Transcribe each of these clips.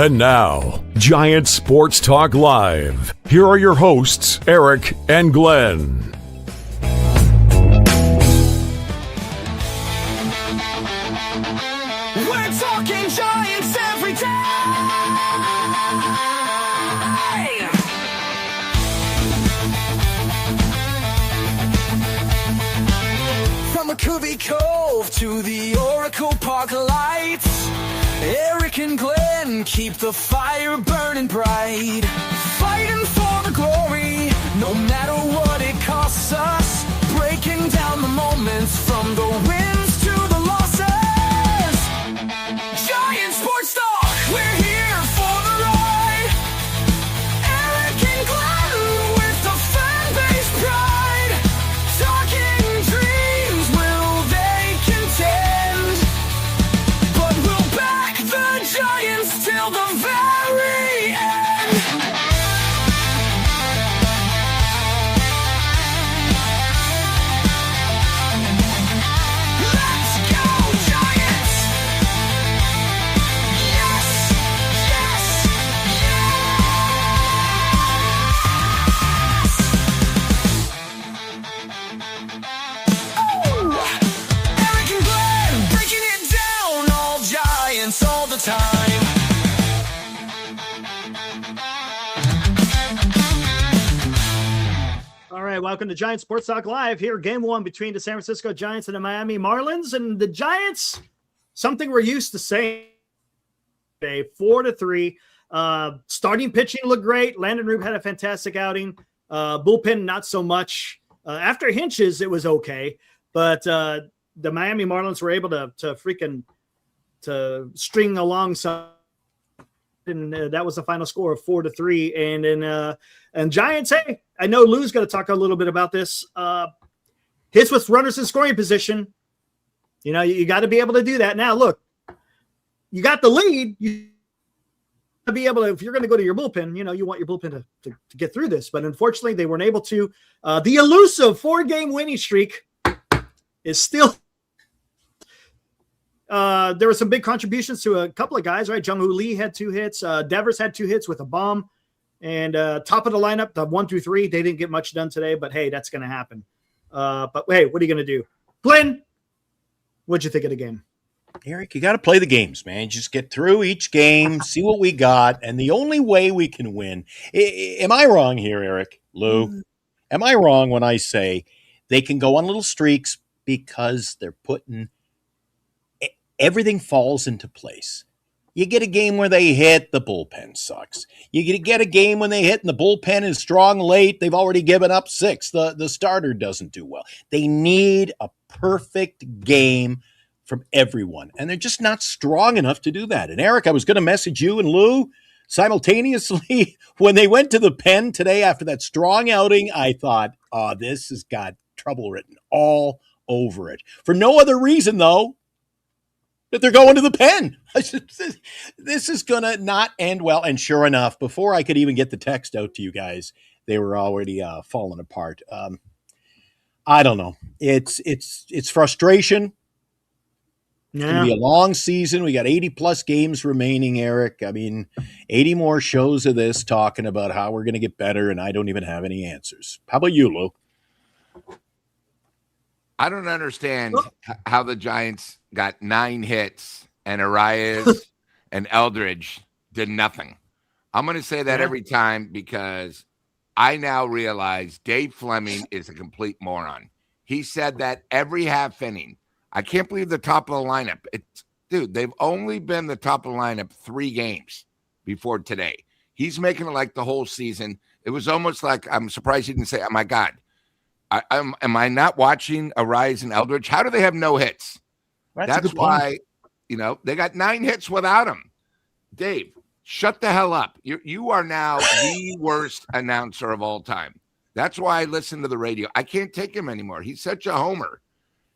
And now, Giant Sports Talk Live. Here are your hosts, Eric and Glenn. We're talking Giants every day. From McCovey Cove to the Oracle Park lights, Eric and Glenn keep the fire burning bright, fighting for the glory, no matter what it costs us, breaking down the moments from the wins to the losses. Giant Sports Talk, we're here for the ride. Eric and Glenn with the fan base pride, talking dreams, will they contend? But we'll back the Giants till the very end. Let's go, Giants! Yes, yes, yes! Oh! Eric and Glenn breaking it down, all Giants all the time. All right, welcome to Giant Sports Talk Live. Here, game one between the San Francisco Giants and the Miami Marlins. And the Giants, something we're used to saying today, 4-3. Starting pitching looked great. Landen Roupp had a fantastic outing. Bullpen, not so much. After Hinches, it was okay. But the Miami Marlins were able to string along some. And that was the final score of 4-3. And Giants, hey, I know Lou's going to talk a little bit about this. Hits with runners in scoring position. You know, you got to be able to do that. Now, look, you got the lead. You got to be able to, if you're going to go to your bullpen, you know, you want your bullpen to get through this. But unfortunately, they weren't able to. The elusive 4-game winning streak is still. There were some big contributions to a couple of guys, right? Jung-Hoo Lee had 2 hits. Devers had 2 hits with a bomb. And top of the lineup, the 1 through 3, they didn't get much done today, but hey, that's going to happen. But hey, what are you going to do? Glenn, what'd you think of the game? Eric, you got to play the games, man. Just get through each game, see what we got. And the only way we can win. Am I wrong here, Eric? Lou? Am I wrong when I say they can go on little streaks because they're putting everything falls into place? You get a game where they hit, the bullpen sucks. You get a game when they hit and the bullpen is strong late. They've already given up 6. The starter doesn't do well. They need a perfect game from everyone, and they're just not strong enough to do that. And Eric, I was going to message you and Lou simultaneously when they went to the pen today after that strong outing. I thought, oh, this has got trouble written all over it. For no other reason, though, that they're going to the pen. This is going to not end well. And sure enough, before I could even get the text out to you guys, they were already falling apart. I don't know. It's frustration. It's going to be a long season. We got 80-plus games remaining, Eric. I mean, 80 more shows of this talking about how we're going to get better, and I don't even have any answers. How about you, Lou? I don't understand how the Giants got 9 hits and Arias and Eldridge did nothing. I'm going to say that every time because I now realize Dave Fleming is a complete moron. He said that every half inning. I can't believe the top of the lineup. Dude, they've only been the top of the lineup 3 games before today. He's making it like the whole season. It was almost like I'm surprised he didn't say, oh, my God. Am I not watching Arias and Eldridge? How do they have no hits? That's why, they got 9 hits without him. Dave, shut the hell up. You are now the worst announcer of all time. That's why I listen to the radio. I can't take him anymore. He's such a homer.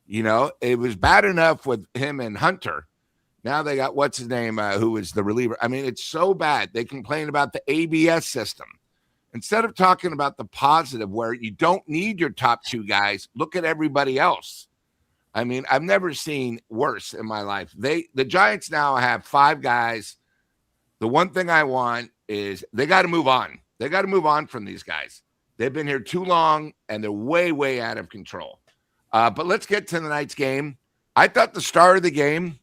It was bad enough with him and Hunter. Now they got what's his name, who was the reliever. I mean, it's so bad. They complain about the ABS system. Instead of talking about the positive where you don't need your top 2 guys, look at everybody else. I mean, I've never seen worse in my life. The Giants now have 5 guys. The one thing I want is they got to move on. They got to move on from these guys. They've been here too long, and they're way, way out of control. But let's get to tonight's game. I thought the star of the game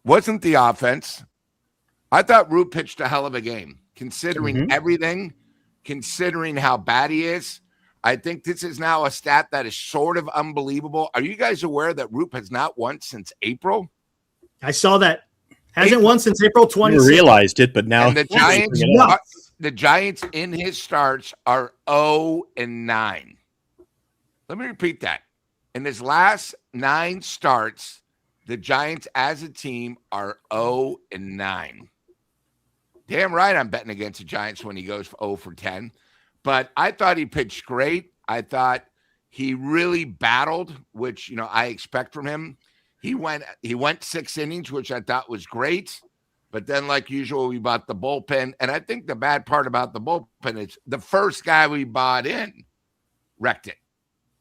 wasn't the offense. I thought Roupp pitched a hell of a game, considering everything, considering how bad he is. I think this is now a stat that is sort of unbelievable. Are you guys aware that Roupp has not won since April? I saw that. Hasn't won since April 26th. Realized it, but now And the Giants in his starts are 0-9. Let me repeat that. In his last 9 starts, the Giants as a team are 0-9. Damn right I'm betting against the Giants when he goes 0 for 10. But I thought he pitched great. I thought he really battled, which, I expect from him. He went 6 innings, which I thought was great. But then, like usual, we bought the bullpen. And I think the bad part about the bullpen is the first guy we bought in wrecked it.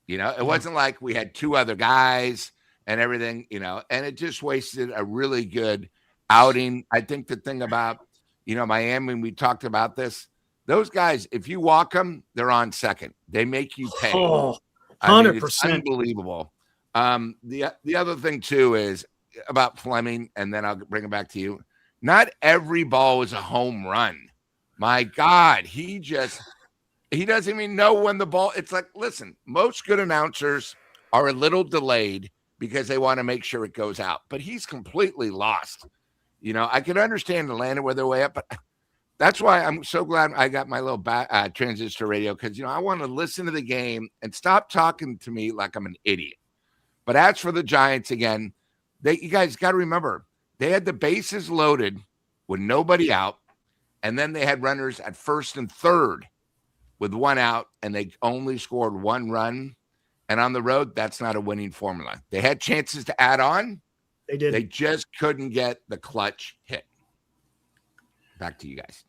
It wasn't like we had 2 other guys and everything, and it just wasted a really good outing. I think the thing about, Miami, we talked about this, those guys, if you walk them, they're on second. They make you pay. 100%. It's unbelievable. The other thing, too, is about Fleming, and then I'll bring it back to you. Not every ball is a home run. My God, he doesn't even know when the ball – it's like, listen, most good announcers are a little delayed because they want to make sure it goes out. But he's completely lost. I can understand Atlanta where they're way up, but that's why I'm so glad I got my little transistor radio because, I want to listen to the game and stop talking to me like I'm an idiot. But as for the Giants, again, you guys got to remember, they had the bases loaded with nobody out, and then they had runners at first and third with 1 out, and they only scored 1 run. And on the road, that's not a winning formula. They had chances to add on. They did. They just couldn't get the clutch hit. Back to you guys.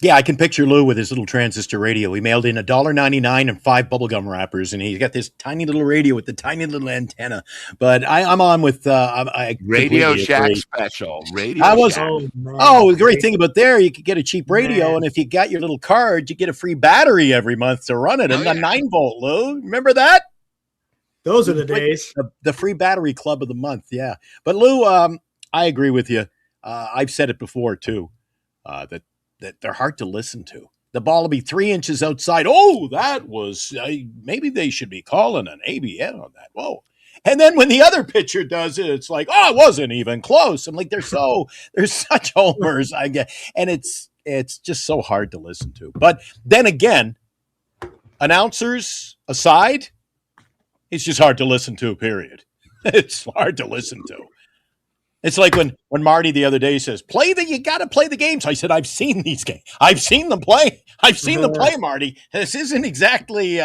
Yeah, I can picture Lou with his little transistor radio. He mailed in $1.99 and 5 bubblegum wrappers, and he's got this tiny little radio with the tiny little antenna. But I'm on with Radio Shack special. Radio Shack. The great thing about there, you could get a cheap radio, and if you got your little card, you get a free battery every month to run it, and a 9-volt, Lou. Remember that? Those are the days. The free battery club of the month, yeah. But Lou, I agree with you. I've said it before too, that they're hard to listen to. The ball will be 3 inches outside. Oh, that was maybe they should be calling an ABN on that. Whoa! And then when the other pitcher does it, it's like, oh, it wasn't even close. I'm like, they're such homers, I get, and it's just so hard to listen to. But then again, announcers aside, it's just hard to listen to, period. It's hard to listen to. It's like when Marty the other day says, you got to play the games. I said, I've seen these games. I've seen them play. Marty. This isn't exactly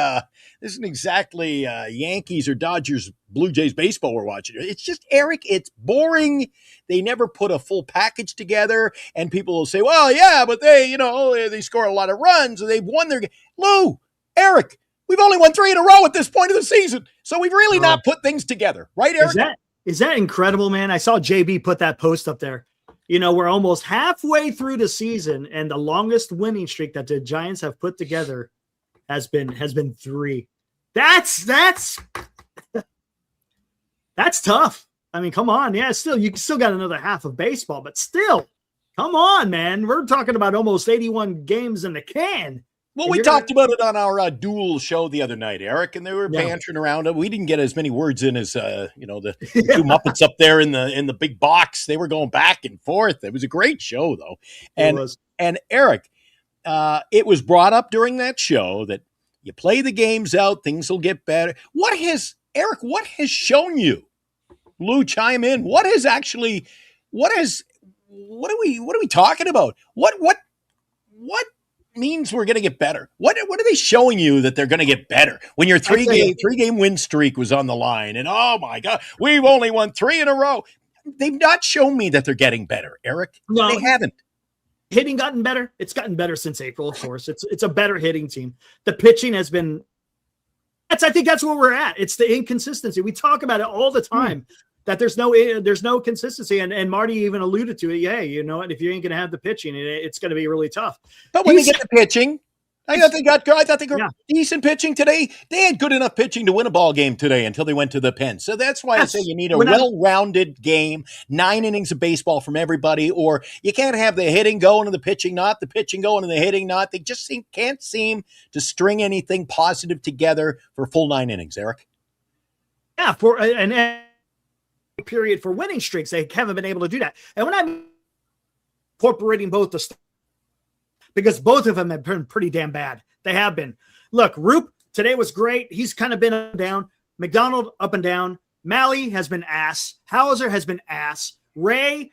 Yankees or Dodgers, Blue Jays baseball we're watching. It's just, Eric, it's boring. They never put a full package together, and people will say, well, yeah, but they score a lot of runs and they've won their game. Lou, Eric, we've only won 3 in a row at this point of the season. So we've really not put things together. Right, Eric? Is that incredible, man? I saw JB put that post up there. We're almost halfway through the season, and the longest winning streak that the Giants have put together has been 3. That's tough. I mean, come on. Yeah, you still got another half of baseball, but still, come on, man. We're talking about almost 81 games in the can. Well, we talked about it on our duel show the other night, Eric, and they were bantering around it. We didn't get as many words in as the 2 Muppets up there in the big box. They were going back and forth. It was a great show, though. And Eric, it was brought up during that show that you play the games out, things will get better. What has shown you? Lou, chime in. What are we talking about? What means we're going to get better? What are they showing you that they're going to get better when your three game win streak was on the line? And oh my God, we've only won 3 in a row. They've not shown me that they're getting better, Eric. No, they haven't. Hitting gotten better. It's gotten better since April, of course. It's a better hitting team. The pitching has been. I think that's where we're at. It's the inconsistency. We talk about it all the time. that there's no consistency. And Marty even alluded to it. Yeah, you know what? If you ain't going to have the pitching, it's going to be really tough. But when they get the pitching, I thought they got Yeah. decent pitching today. They had good enough pitching to win a ball game today until they went to the pen. So that's why I say you need a well-rounded game, 9 innings of baseball from everybody, or you can't have the hitting going and the pitching not, the pitching going and the hitting not. They just can't seem to string anything positive together for full 9 innings, Eric. Yeah, for an period for winning streaks, they haven't been able to do that. And when I'm incorporating both because both of them have been pretty damn bad. They have been. Look, Roupp today was great. He's kind of been up and down. McDonald up and down. Malley has been ass. Hauser has been ass. Ray,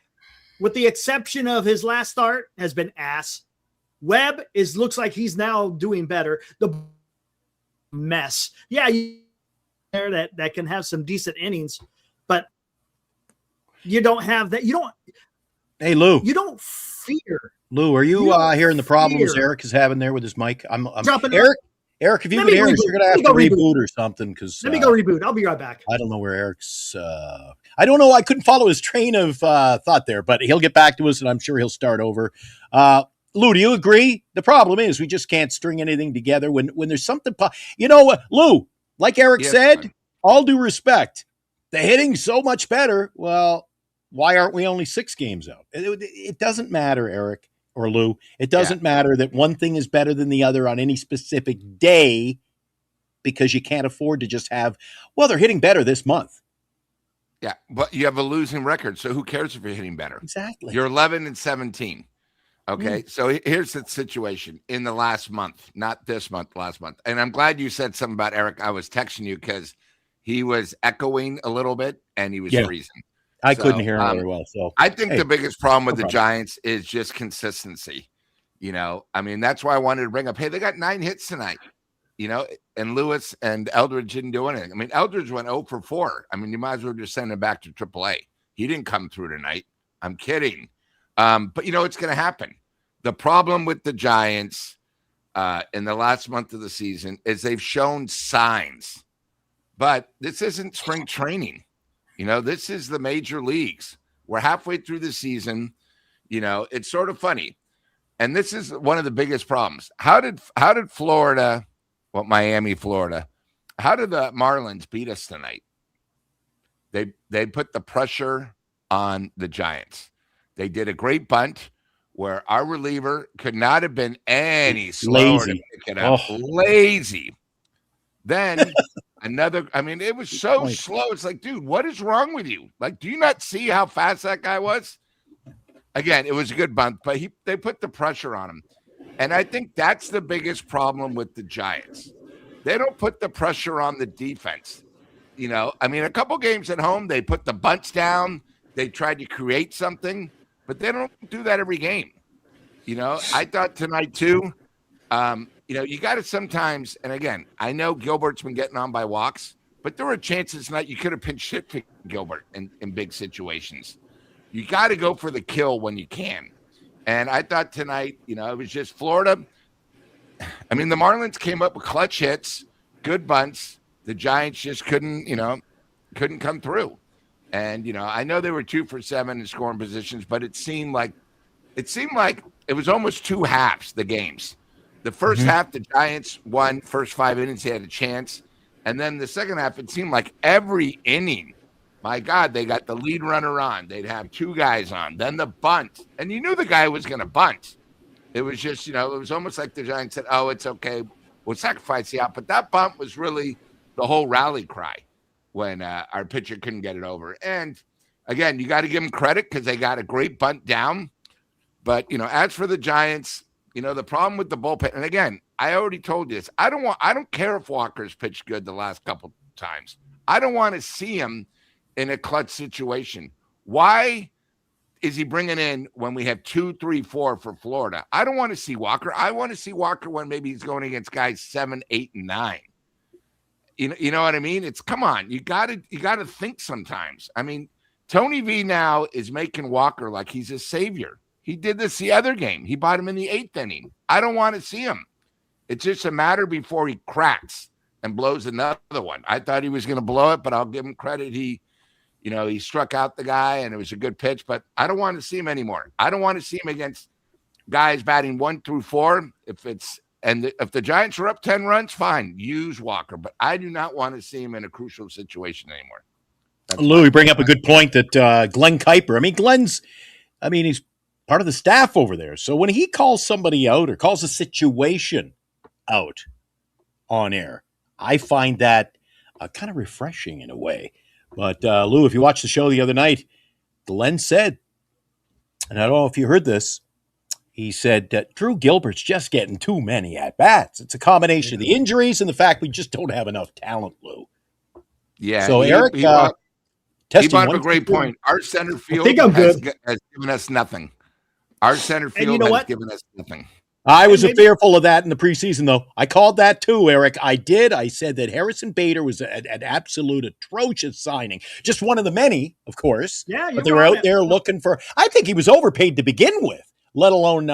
with the exception of his last start, has been ass. Webb looks like he's now doing better. The mess. Yeah, there that can have some decent innings, but you don't have that. You don't. Hey, Lou. You don't fear. Lou, are you hearing the problems Eric is having there with his mic? I'm dropping Eric, if you can hear us, you're going to have to reboot or something. Let me go reboot. I'll be right back. I don't know where Eric's I don't know. I couldn't follow his train of thought there, but he'll get back to us, and I'm sure he'll start over. Lou, do you agree? The problem is we just can't string anything together when there's something. You know what, Lou, like Eric said, all due respect, the hitting's so much better. Well, why aren't we only 6 games out? It doesn't matter, Eric or Lou. It doesn't matter that one thing is better than the other on any specific day because you can't afford to just have, well, they're hitting better this month. Yeah, but you have a losing record, so who cares if you're hitting better? Exactly. You're 11-17. Okay, so here's the situation in the last month, not this month, last month. And I'm glad you said something about Eric. I was texting you because he was echoing a little bit and he was freezing. I couldn't hear him very well. So I think the biggest problem with the Giants is just consistency. You know, I mean, that's why I wanted to bring up, hey, they got 9 hits tonight, you know, and Lewis and Eldridge didn't do anything. I mean, Eldridge went 0 for 4. I mean, you might as well just send him back to AAA. He didn't come through tonight. I'm kidding. But, you know, it's going to happen. The problem with the Giants in the last month of the season is they've shown signs. But this isn't spring training. You know, this is the major leagues. We're halfway through the season. You know, it's sort of funny. And this is one of the biggest problems. How did Florida, Miami, Florida, how did the Marlins beat us tonight? They put the pressure on the Giants. They did a great bunt where our reliever could not have been any slower to pick it up. Lazy. Then it was so slow. It's like, dude, what is wrong with you? Like, do you not see how fast that guy was? Again, it was a good bunt, but they put the pressure on him. And I think that's the biggest problem with the Giants. They don't put the pressure on the defense. You know, I mean, a couple games at home, they put the bunts down. They tried to create something, but they don't do that every game. You know, I thought tonight too, you know, you got to sometimes, and again, I know Gilbert's been getting on by walks, but there were chances tonight you could have pinch hit to Gilbert in big situations. You got to go for the kill when you can. And I thought tonight, you know, it was just Florida. I mean, the Marlins came up with clutch hits, good bunts. The Giants just couldn't come through. And, you know, I know they were 2 for 7 in scoring positions, but it seemed like it was almost 2 halves, the games. The first half, the Giants won. First 5 innings, they had a chance. And then the second half, it seemed like every inning, my God, they got the lead runner on. They'd have 2 guys on. Then the bunt. And you knew the guy was going to bunt. It was just, you know, it was almost like the Giants said, oh, it's okay. We'll sacrifice the out. But that bunt was really the whole rally cry when our pitcher couldn't get it over. And, again, you got to give them credit because they got a great bunt down. But, you know, as for the Giants, you know, the problem with the bullpen, and again, I already told you this. I don't care if Walker's pitched good the last couple times. I don't want to see him in a clutch situation. Why is he bringing in when we have 2, 3, 4 for Florida? I don't want to see Walker. I want to see Walker when maybe he's going against guys 7, 8, and 9. You know what I mean? It's come on. You gotta think sometimes. I mean, Tony V now is making Walker like he's a savior. He did this the other game. He bought him in the 8th inning. I don't want to see him. It's just a matter before he cracks and blows another one. I thought he was going to blow it, but I'll give him credit. He he struck out the guy and it was a good pitch, but I don't want to see him anymore. I don't want to see him against guys batting 1 through 4. If the Giants are up 10 runs, fine, use Walker, but I do not want to see him in a crucial situation anymore. Lou, you bring up a good point that Glenn Kuiper, he's part of the staff over there. So when he calls somebody out or calls a situation out on air, I find that kind of refreshing in a way. But Lou, if you watched the show the other night, Glenn said, and I don't know if you heard this, he said that Drew Gilbert's just getting too many at-bats. It's a combination of the injuries and the fact we just don't have enough talent, Lou. Yeah. So Eric, he brought up a great point. Our center field has given us nothing. Our center field has given us nothing. I was fearful of that in the preseason, though. I called that too, Eric. I did. I said that Harrison Bader was an absolute atrocious signing. Just one of the many, of course. Yeah, but they were out there looking for. I think he was overpaid to begin with, let alone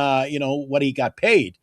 what he got paid.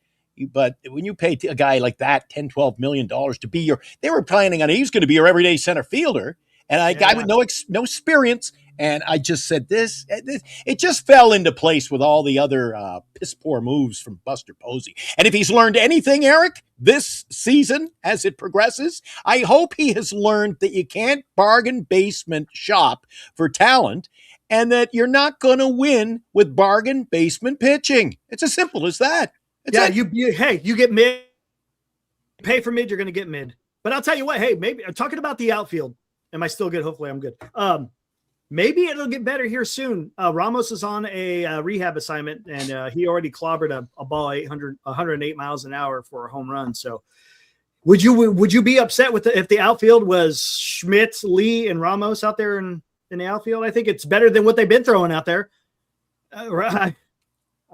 But when you pay a guy like that $10, $12 million to be they were planning on he's going to be your everyday center fielder, and a guy with no experience. And I just said this, it just fell into place with all the other piss poor moves from Buster Posey. And if he's learned anything, Eric, this season as it progresses, I hope he has learned that you can't bargain basement shop for talent and that you're not going to win with bargain basement pitching. It's as simple as that. You get mid, pay for mid, you're going to get mid. But I'll tell you what, maybe I'm talking about the outfield. Am I still good? Hopefully I'm good. Maybe it'll get better here soon. Ramos is on a rehab assignment, and he already clobbered a ball 108 miles an hour for a home run. So would you be upset with if the outfield was Schmidt, Lee, and Ramos out there in the outfield? I think it's better than what they've been throwing out there. Come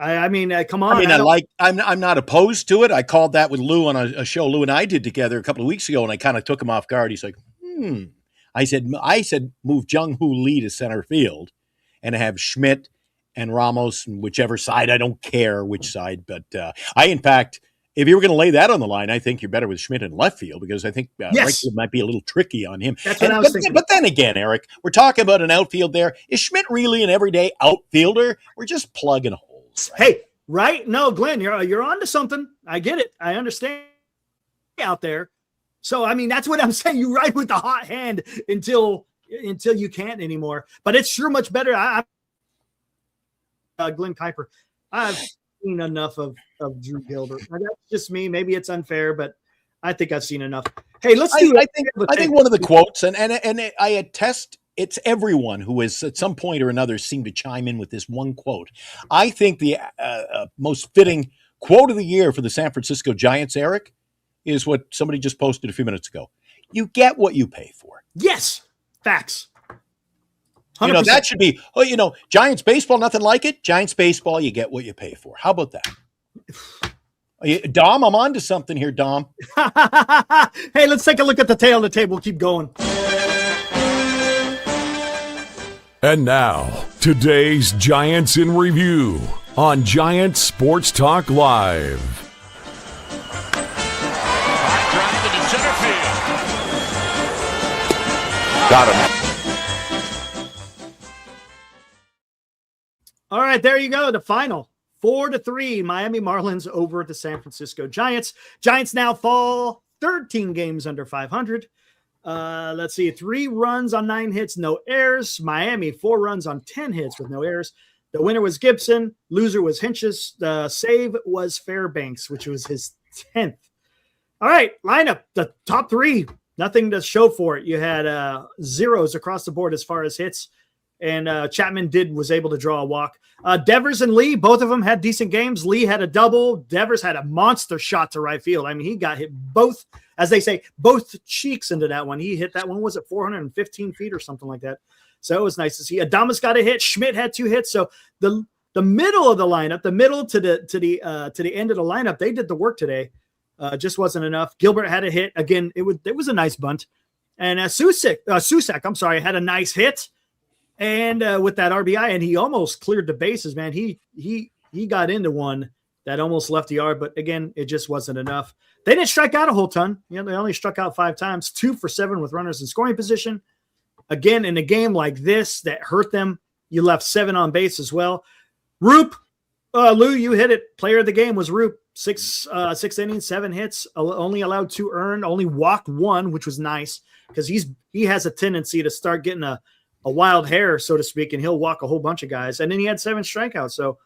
on. I'm not opposed to it. I called that with Lou on a show Lou and I did together a couple of weeks ago, and I kind of took him off guard. He's like, I said, move Jung-Hoo Lee to center field and have Schmidt and Ramos and whichever side. I don't care which side, but in fact, if you were going to lay that on the line, I think you're better with Schmidt in left field because I think right field might be a little tricky on him. That's what I was thinking. But then again, Eric, we're talking about an outfield there. Is Schmidt really an everyday outfielder? We're just plugging holes. Right? Hey, right? No, Glenn, you're on to something. I get it. I understand out there. So, that's what I'm saying. You ride with the hot hand until you can't anymore. But it's sure much better. Glenn Kuiper, I've seen enough of Drew Gilbert. That's just me. Maybe it's unfair, but I think I've seen enough. Hey, let's do I think one of the quotes, and I attest, it's everyone who has at some point or another seemed to chime in with this one quote. I think the most fitting quote of the year for the San Francisco Giants, Eric, is what somebody just posted a few minutes ago. You get what you pay for. Yes. Facts. 100%. That should be, Giants baseball, nothing like it. Giants baseball, you get what you pay for. How about that? Dom, I'm on to something here, Dom. Hey, let's take a look at the tail of the table. Keep going. And now, today's Giants in Review on Giants Sports Talk Live. Got him. All right, there you go. The final 4-3 Miami Marlins over the San Francisco Giants. Giants now fall 13 games under 500. Let's see, 3 runs on 9 hits, no errors. Miami 4 runs on 10 hits with no errors. The winner was Gibson. Loser was Hinches. The save was Fairbanks, which was his 10th. All right, lineup, the top 3. Nothing to show for it. You had zeros across the board as far as hits, and Chapman was able to draw a walk. Devers and Lee, both of them had decent games. Lee had a double. Devers had a monster shot to right field. He got hit both, as they say, both cheeks into that one. He hit that one, was it 415 feet or something like that? So it was nice to see. Adames got a hit. Schmidt had 2 hits. So the middle of the lineup, the middle to the end of the lineup, they did the work today. Just wasn't enough. Gilbert had a hit again. It was a nice bunt, and Susak, had a nice hit, and with that RBI, and he almost cleared the bases. Man, he got into one that almost left the yard, but again, it just wasn't enough. They didn't strike out a whole ton. They only struck out 5 times, 2 for 7 with runners in scoring position. again, in a game like this that hurt them, you left 7 on base as well. Roupp, Lou, you hit it. Player of the game was Roupp. 6 innings, 7 hits, only allowed 2 earned, only walked 1, which was nice because he has a tendency to start getting a wild hair, so to speak, and he'll walk a whole bunch of guys. And then he had 7 strikeouts. So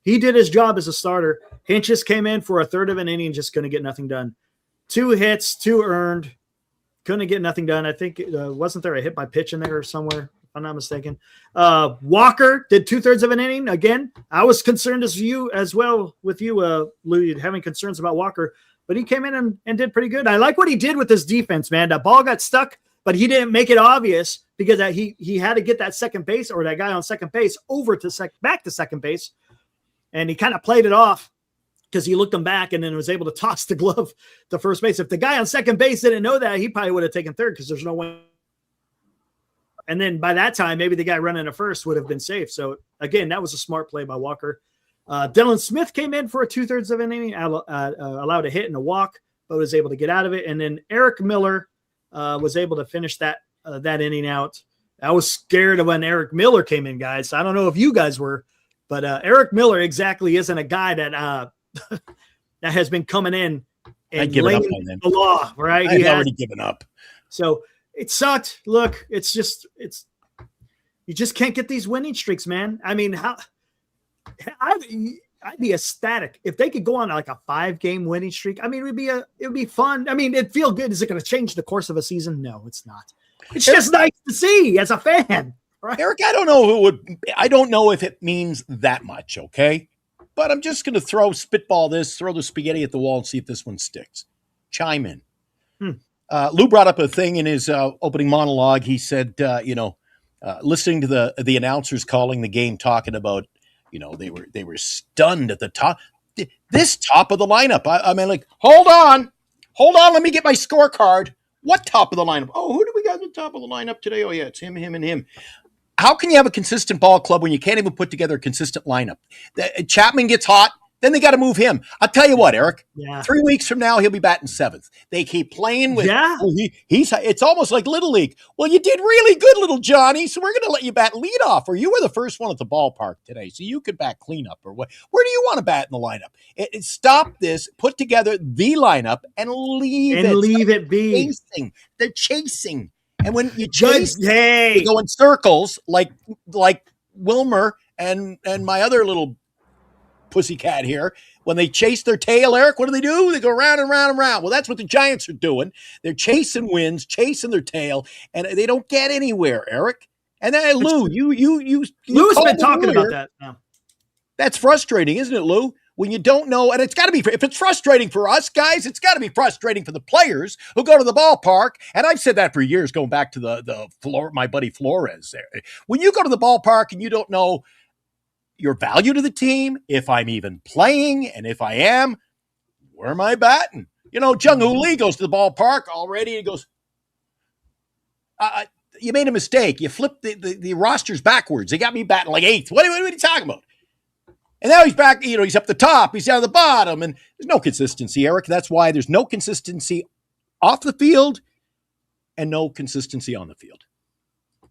he did his job as a starter. Hinches came in for a third of an inning, just couldn't get nothing done. 2 hits, 2 earned, couldn't get nothing done. I think wasn't there a hit by pitch in there somewhere, if I'm not mistaken. Walker did 2/3 of an inning. Again, I was concerned as well with you, Lou, having concerns about Walker, but he came in and did pretty good. I like what he did with his defense, man. That ball got stuck, but he didn't make it obvious because he had to get that second base or that guy on second base over to back to second base, and he kind of played it off because he looked him back and then was able to toss the glove to first base. If the guy on second base didn't know that, he probably would have taken third because there's no way. And then by that time, maybe the guy running to first would have been safe. So, again, that was a smart play by Walker. Dylan Smith came in for a 2/3 of an inning, allowed a hit and a walk, but was able to get out of it. And then Eric Miller was able to finish that inning out. I was scared of when Eric Miller came in, guys. I don't know if you guys were, but Eric Miller exactly isn't a guy that that has been coming in and laying the law, right? I've already given up. So it sucked. Look, you just can't get these winning streaks, man. I mean, I'd be ecstatic if they could go on like a 5-game winning streak. I mean, it would be fun. I mean, it'd feel good. Is it going to change the course of a season? No, it's not. It's just nice to see as a fan, right? Eric, I don't know if it means that much, okay? But I'm just going to throw the spaghetti at the wall and see if this one sticks. Chime in. Lou brought up a thing in his opening monologue. He said, listening to the announcers calling the game, talking about, they were stunned at the top. This top of the lineup. I mean, like, hold on. Let me get my scorecard. What top of the lineup? Oh, who do we got at the top of the lineup today? Oh, yeah, it's him, and him. How can you have a consistent ball club when you can't even put together a consistent lineup? Chapman gets hot, then they got to move him. I'll tell you what, Eric. Yeah. 3 weeks from now, he'll be batting 7th. They keep playing with. Yeah. It's almost like Little League. Well, you did really good, little Johnny, so we're going to let you bat leadoff. Or you were the first one at the ballpark today, so you could bat cleanup. Or what? Where do you want to bat in the lineup? Stop this. Put together the lineup and leave it be. They're chasing. And when you chase, you go in circles like Wilmer and my other little pussycat here. When they chase their tail, Eric, what do? They go round and round and round. Well, that's what the Giants are doing. They're chasing wins, chasing their tail, and they don't get anywhere, Eric. And then Lou, Lou's been talking about that now. That's frustrating, isn't it, Lou? When you don't know, and it's got to be, if it's frustrating for us guys, it's got to be frustrating for the players who go to the ballpark. And I've said that for years, going back to my buddy Flores there. When you go to the ballpark and you don't know your value to the team, if I'm even playing, and if I am, where am I batting? Jung-Hoo Lee goes to the ballpark already. He goes, you made a mistake. You flipped the rosters backwards. They got me batting like 8th. What are you talking about? And now he's back, he's up the top, he's down the bottom, and there's no consistency, Eric. That's why there's no consistency off the field and no consistency on the field.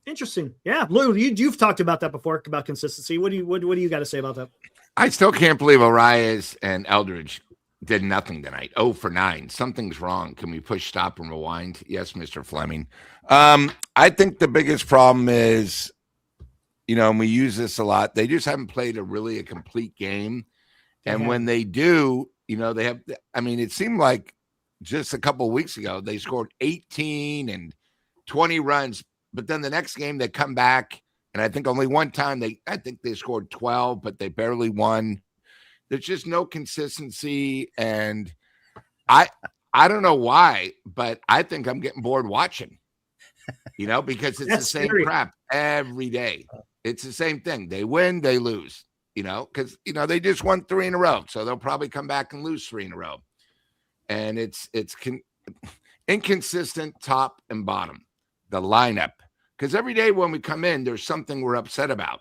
Interesting. Yeah, Lou, you've talked about that before, about consistency. What do you got to say about that? I still can't believe Arias and Eldridge did nothing tonight. 0 for 9. Something's wrong. Can we push stop and rewind? Yes, Mr. Fleming. I think the biggest problem is, and we use this a lot, they just haven't played a complete game. And when they do, they have, it seemed like just a couple of weeks ago, they scored 18 and 20 runs. But then the next game they come back, and I think only one time they scored 12, but they barely won. There's just no consistency. And I don't know why, but I think I'm getting bored watching, because it's the same crap every day. It's the same thing. They win, they lose, because, they just won 3 in a row. So they'll probably come back and lose 3 in a row. And it's inconsistent top and bottom, the lineup. Because every day when we come in, there's something we're upset about.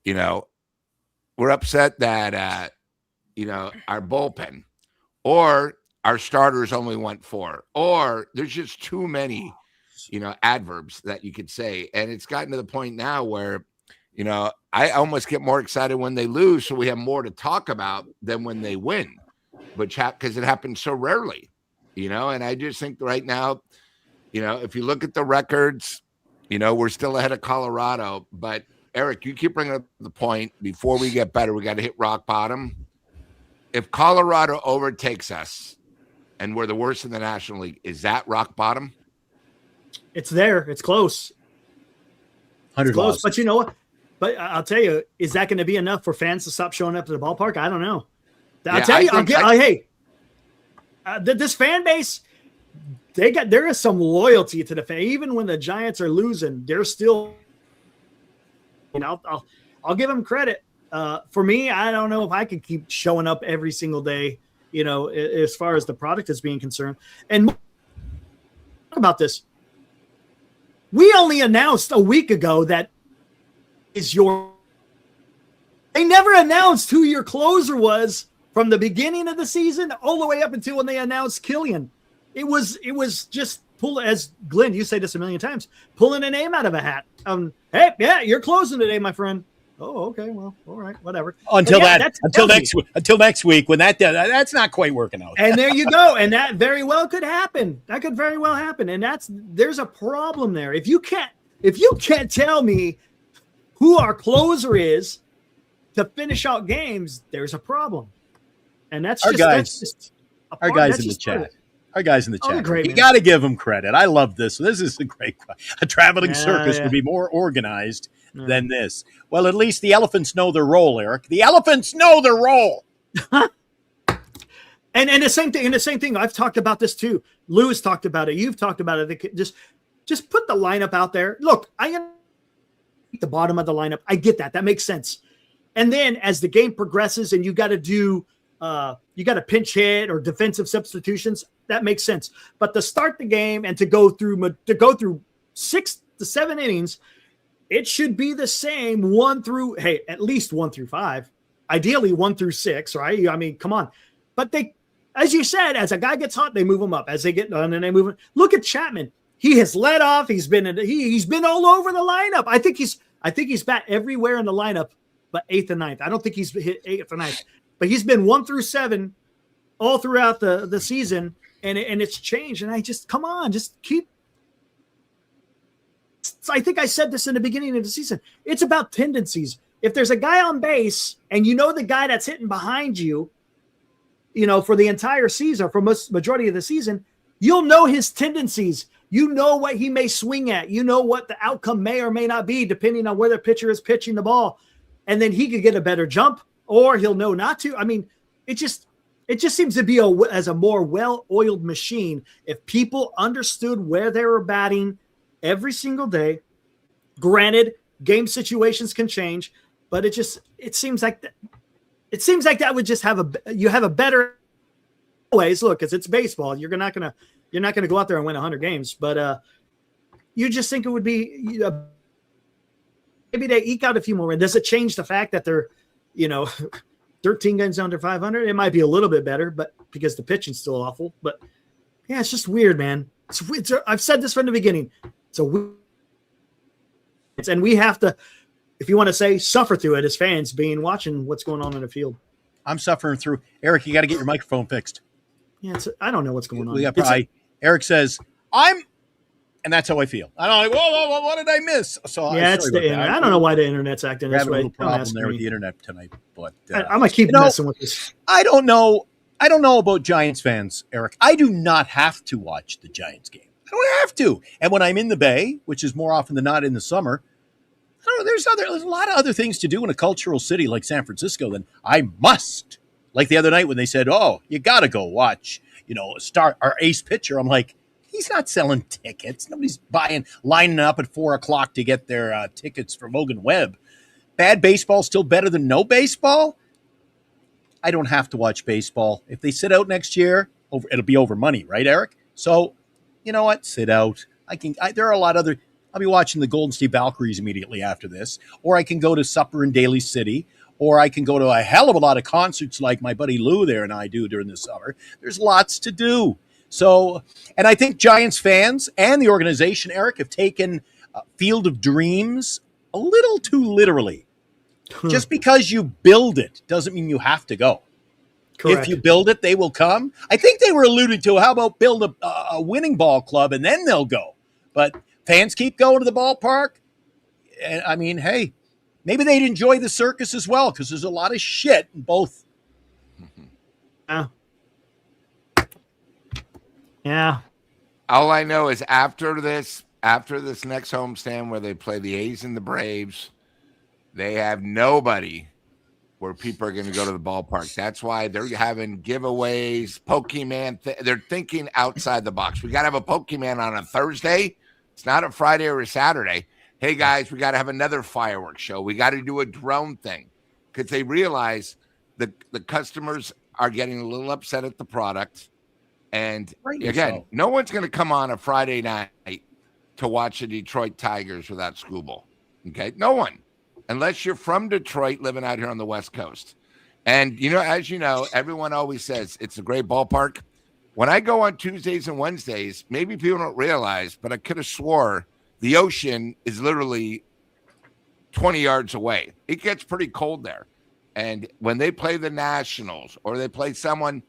We're upset that, our bullpen or our starters only went 4, or there's just too many adverbs that you could say. And it's gotten to the point now where, I almost get more excited when they lose, so we have more to talk about than when they win, because it happens so rarely, and I just think right now, if you look at the records, we're still ahead of Colorado. But Eric, you keep bringing up the point, before we get better, we got to hit rock bottom. If Colorado overtakes us and we're the worst in the National League, is that rock bottom? It's there. It's close. 100 close. losses. But you know what? But I'll tell you, is that going to be enough for fans to stop showing up to the ballpark? I don't know. I'll tell you, this fan base, there is some loyalty to the fan. Even when the Giants are losing, they're still, I'll give them credit. For me, I don't know if I can keep showing up every single day, as far as the product is being concerned. And talk about this. We only announced a week ago that they never announced who your closer was from the beginning of the season all the way up until when they announced Killian. It was just as Glenn, you say this a million times, pulling a name out of a hat. Hey, yeah, you're closing today, my friend. Oh, okay. Well, all right, whatever. Until next week, when that's not quite working out. And there you go. And that very well could happen. That could very well happen. And there's a problem there. If you can't tell me who our closer is to finish out games, there's a problem. And that's our guys in the chat. Our guys in the chat. You got to give them credit. I love this. This is a great question. A traveling circus would be more organized than this. Well, at least the elephants know their role, Eric. The elephants know their role. And the same thing. I've talked about this too. Lou has talked about it. You've talked about it. Just put the lineup out there. Look, I am at the bottom of the lineup. I get that. That makes sense. And then as the game progresses and you got to do you got to pinch hit or defensive substitutions, that makes sense. But to start the game and to go through 6 to 7 innings, it should be the same at least 1 through 5, ideally 1 through 6, right? I mean, come on. But as you said, as a guy gets hot, they move him up. As they get done, and they move him. Look at Chapman. He has led off. He's been all over the lineup. I think he's bat everywhere in the lineup, but 8th and 9th. I don't think he's hit 8th or 9th. But he's been 1 through 7 all throughout the season, and it's changed. And come on, just keep. I think I said this in the beginning of the season. It's about tendencies. If there's a guy on base and the guy that's hitting behind you, for the entire season, for majority of the season, you'll know his tendencies. You know what he may swing at. You know what the outcome may or may not be, depending on where the pitcher is pitching the ball. And then he could get a better jump, or he'll know not to. I mean, it just seems to be as a more well-oiled machine. If people understood where they were batting every single day, granted, game situations can change, but it seems like that would just have a better ways. Look, because it's baseball, you're not gonna go out there and win 100 games, but you just think it would be maybe they eke out a few more. And does it change the fact that they're 13 games under 500? It might be a little bit better, but because the pitching's still awful. But yeah, it's just weird, man. I've said this from the beginning. It's a weird, and we have to, if you want to say, suffer through it as fans, watching what's going on in the field. I'm suffering through. Eric, you got to get your microphone fixed. Yeah, I don't know what's going on. Eric says, and that's how I feel. I'm like, whoa, what did I miss? So yeah, it's the internet. I don't know why the internet's acting this way. Having a little problem there with the internet tonight, but I'm gonna keep messing with this. I don't know about Giants fans, Eric. I do not have to watch the Giants game. I don't have to. And when I'm in the Bay, which is more often than not in the summer, I don't know, there's a lot of other things to do in a cultural city like San Francisco than I must. Like the other night when they said, "Oh, you got to go watch, our ace pitcher." I'm like, he's not selling tickets. Nobody's lining up at 4:00 to get their tickets for Logan Webb. Bad baseball still better than no baseball. I don't have to watch baseball. If they sit out next year, it'll be over money, right, Eric? So, you know what? Sit out. There are a lot of other. I'll be watching the Golden State Valkyries immediately after this, or I can go to supper in Daly City, or I can go to a hell of a lot of concerts like my buddy Lou there and I do during the summer. There's lots to do. So, and I think Giants fans and the organization, Eric, have taken Field of Dreams a little too literally. Just because you build it doesn't mean you have to go. Correct. If you build it, they will come. I think they were alluding to how about build a winning ball club and then they'll go. But fans keep going to the ballpark. And I mean, hey, maybe they'd enjoy the circus as well because there's a lot of shit in both. Yeah. Yeah. All I know is after this next homestand where they play the A's and the Braves, they have nobody where people are going to go to the ballpark. That's why they're having giveaways, Pokemon. They're thinking outside the box. We got to have a Pokemon on a Thursday. It's not a Friday or a Saturday. Hey, guys, we got to have another fireworks show. We got to do a drone thing because they realize the customers are getting a little upset at the product. And again, no one's going to come on a Friday night to watch the Detroit Tigers without Scooble. Okay? No one. Unless you're from Detroit living out here on the West Coast. And, as you know, everyone always says it's a great ballpark. When I go on Tuesdays and Wednesdays, maybe people don't realize, but I could have swore the ocean is literally 20 yards away. It gets pretty cold there. And when they play the Nationals or they play someone,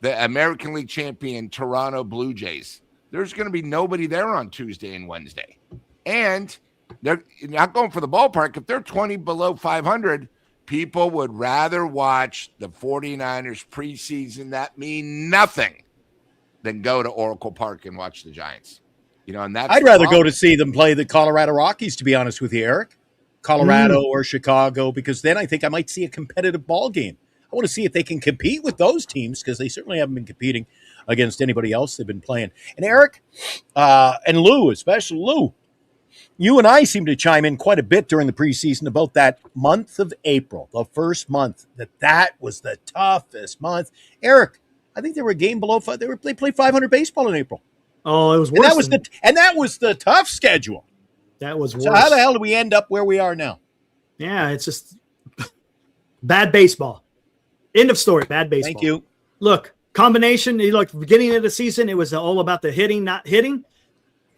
the American League champion Toronto Blue Jays, there's going to be nobody there on Tuesday and Wednesday. And they're not going for the ballpark. If they're 20 below 500, people would rather watch the 49ers preseason that mean nothing than go to Oracle Park and watch the Giants. And that's I'd rather go to see them play the Colorado Rockies, to be honest with you, Eric. Colorado or Chicago, because then I think I might see a competitive ball game. I want to see if they can compete with those teams because they certainly haven't been competing against anybody else they've been playing. And Eric and Lou, especially Lou, you and I seem to chime in quite a bit during the preseason about that month of April, the first month, that was the toughest month. Eric, I think they were a game below 5. They played 500 baseball in April. Oh, it was worse. And that was the tough schedule. That was worse. So how the hell do we end up where we are now? Yeah, it's just bad baseball. End of story. Bad baseball. Thank you. Look, combination. Beginning of the season, it was all about the hitting, not hitting.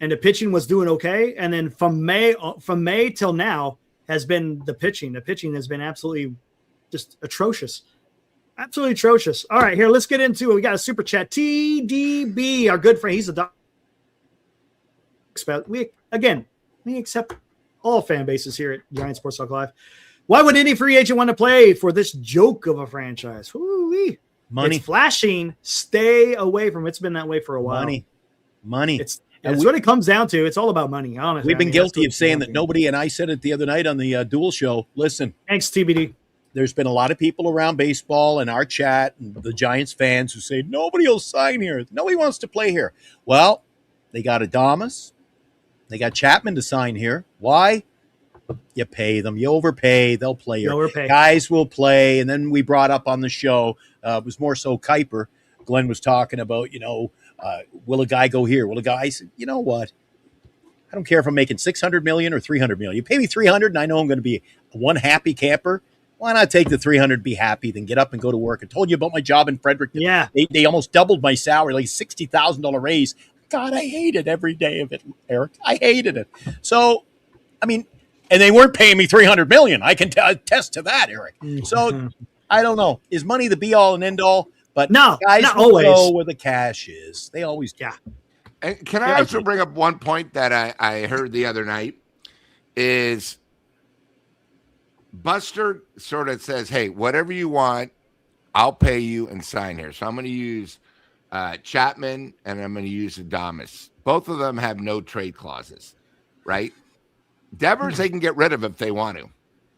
And the pitching was doing okay. And then from May till now has been the pitching. The pitching has been absolutely just atrocious. Absolutely atrocious. All right, here, let's get into it. We got a super chat. TDB, our good friend. He's a doctor. We accept all fan bases here at Giant Sports Talk Live. Why would any free agent want to play for this joke of a franchise? Woo-wee. Money. It's flashing. Stay away from it. It's been that way for a while. Money. It's what it comes down to. It's all about money, honestly. We've been guilty of saying that nobody, and I said it the other night on the Dual Show. Listen. Thanks, TBD. There's been a lot of people around baseball and our chat and the Giants fans who say, nobody will sign here. Nobody wants to play here. Well, they got Adames. They got Chapman to sign here. Why? You pay them. You overpay. They'll play here. Guys will play. And then we brought up on the show, it was more so Kuiper. Glenn was talking about, will a guy go here? Will a guy? I said, you know what? I don't care if I'm making $600 million or $300 million. You pay me $300 and I know I'm going to be one happy camper. Why not take the $300, be happy, then get up and go to work? I told you about my job in Fredericton. Yeah. They almost doubled my salary, like $60,000 raise. God, I hated every day of it, Eric. I hated it. So, I mean, and they weren't paying me $300 million. I can attest to that, Eric. So, I don't know. Is money the be-all and end-all? But no, guys not will always go where the cash is. They always do. Yeah. And can I also bring up one point that I heard the other night is Buster sort of says, hey, whatever you want, I'll pay you and sign here. So I'm going to use Chapman and I'm going to use Adames. Both of them have no trade clauses, right? Devers, they can get rid of if they want to,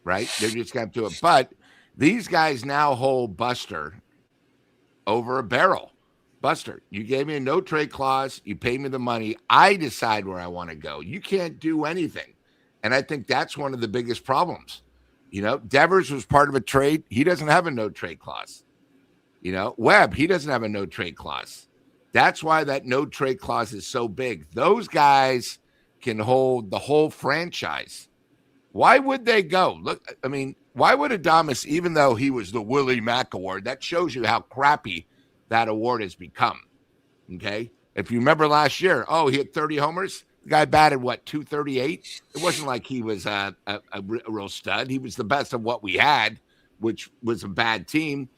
right? They're just going to do it. But these guys now hold Buster over a barrel. Buster, you gave me a no trade clause. You pay me the money. I decide where I want to go. You can't do anything. And I think that's one of the biggest problems. Devers was part of a trade. He doesn't have a no trade clause. Webb, he doesn't have a no trade clause. That's why that no trade clause is so big. Those guys can hold the whole franchise. Why would they go? Look, I mean, why would Adames, even though he was the Willie Mack Award, that shows you how crappy that award has become. Okay. If you remember last year, he hit 30 homers. The guy batted, 238? It wasn't like he was a real stud. He was the best of what we had, which was a bad team.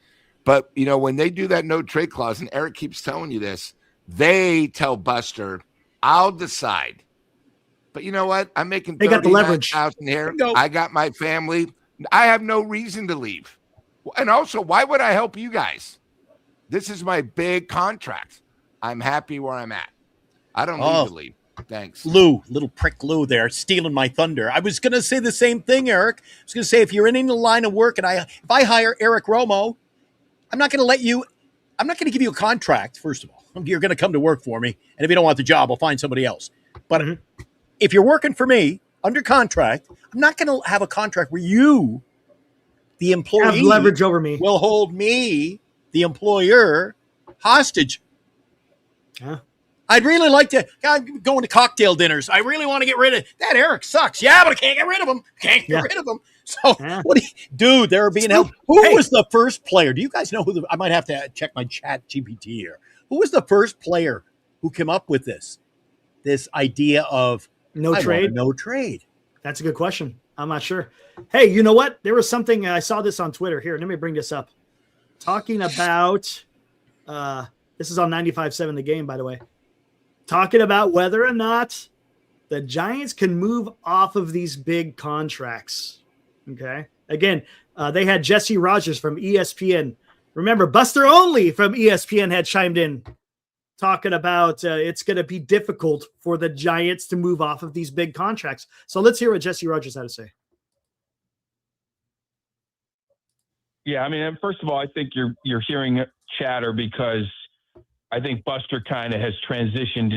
But, when they do that no trade clause, and Eric keeps telling you this, they tell Buster, I'll decide. But you know what? I'm making They got the leverage. 39,000 here. I got my family. I have no reason to leave. And also, why would I help you guys? This is my big contract. I'm happy where I'm at. I don't need to leave. Thanks. Lou, little prick Lou there, stealing my thunder. I was going to say the same thing, Eric. I was going to say, if you're in the line of work and if I hire Eric Romo, I'm not going to give you a contract, first of all. You're going to come to work for me. And if you don't want the job, I'll find somebody else. But if you're working for me under contract, I'm not going to have a contract where you, the employee, have leverage over me, will hold me, the employer, hostage. Yeah. I'd really like to go into cocktail dinners. I really want to get rid of that. Eric sucks. Yeah, but I can't get rid of him. So, dude, they're being held. Who was the first player? Do you guys know who I might have to check my chat GPT here. Who was the first player who came up with this idea of no trade? That's a good question. I'm not sure. Hey, you know what? There was something, I saw this on Twitter. Here, let me bring this up. Talking about, this is on 95.7 The Game, by the way. Talking about whether or not the Giants can move off of these big contracts. Okay. Again, they had Jesse Rogers from ESPN. Remember, Buster Only from ESPN had chimed in talking about it's going to be difficult for the Giants to move off of these big contracts. So let's hear what Jesse Rogers had to say. Yeah, I mean, first of all, I think you're hearing chatter because I think Buster kind of has transitioned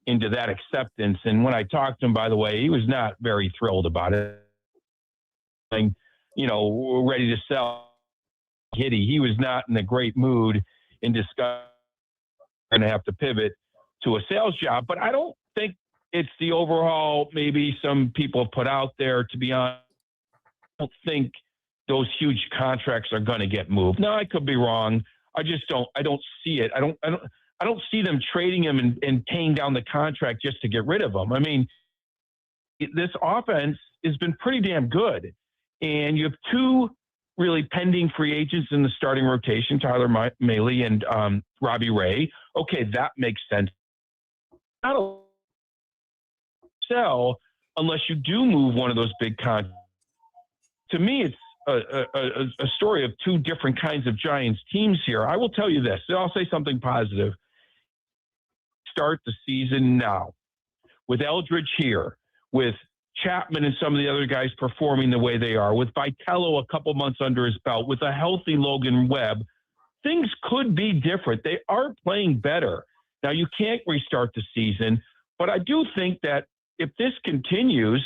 into that acceptance. And when I talked to him, by the way, he was not very thrilled about it. We're ready to sell Hitty. He was not in a great mood in discussing going to have to pivot to a sales job. But I don't think it's the overhaul maybe some people have put out there. To be honest, I don't think those huge contracts are going to get moved. No, I could be wrong. I don't see it. I don't see them trading him and paying down the contract just to get rid of him. I mean, this offense has been pretty damn good. And you have two really pending free agents in the starting rotation, Tyler Mahle and Robbie Ray. Okay, that makes sense. Not a sell unless you do move one of those big contracts. To me, it's a story of two different kinds of Giants teams here. I will tell you this. I'll say something positive. Start the season now with Eldridge here, with Chapman and some of the other guys performing the way they are, with Vitello a couple months under his belt, with a healthy Logan Webb. Things could be different. They are playing better. Now, you can't restart the season, but I do think that if this continues,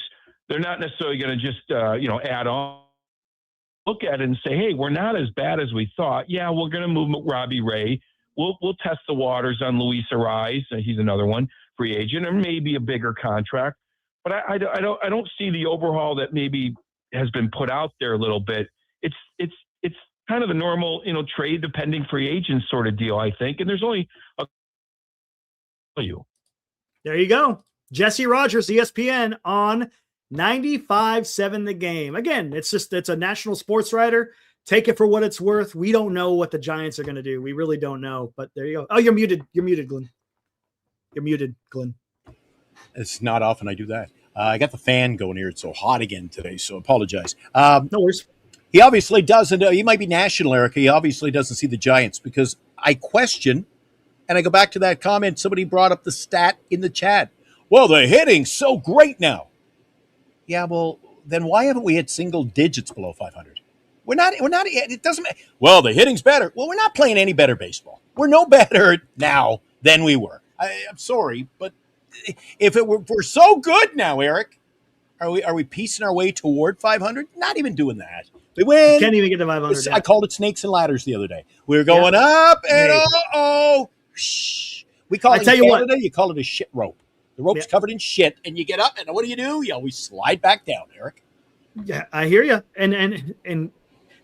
they're not necessarily going to just, add on. Look at it and say, hey, we're not as bad as we thought. Yeah, we're going to move Robbie Ray. We'll test the waters on Luis Ariz. He's another one, free agent, or maybe a bigger contract. But I don't see the overhaul that maybe has been put out there a little bit. It's kind of a normal, trade depending free agent sort of deal, I think. And there's only a few. There you go. Jesse Rogers, ESPN on 95.7 The Game. Again, it's a national sports writer. Take it for what it's worth. We don't know what the Giants are going to do. We really don't know, but there you go. Oh, you're muted. You're muted, Glenn. You're muted, Glenn. It's not often I do that. I got the fan going here. It's so hot again today, so apologize. No worries. He obviously doesn't. He might be national, Eric. He obviously doesn't see the Giants because I question, and I go back to that comment. Somebody brought up the stat in the chat. Well, the hitting's so great now. Yeah, well, then why haven't we hit single digits below 500? We're not, it doesn't matter. Well, the hitting's better. Well, we're not playing any better baseball. We're no better now than we were. I'm sorry, but if we're so good now, Eric, are we piecing our way toward 500? Not even doing that. We win. You can't even get to 500. I called it snakes and ladders the other day. We were going up and shh. We call it in Canada, you call it a shit rope. The rope's covered in shit, and you get up, and what do? You always slide back down, Eric. Yeah, I hear you. And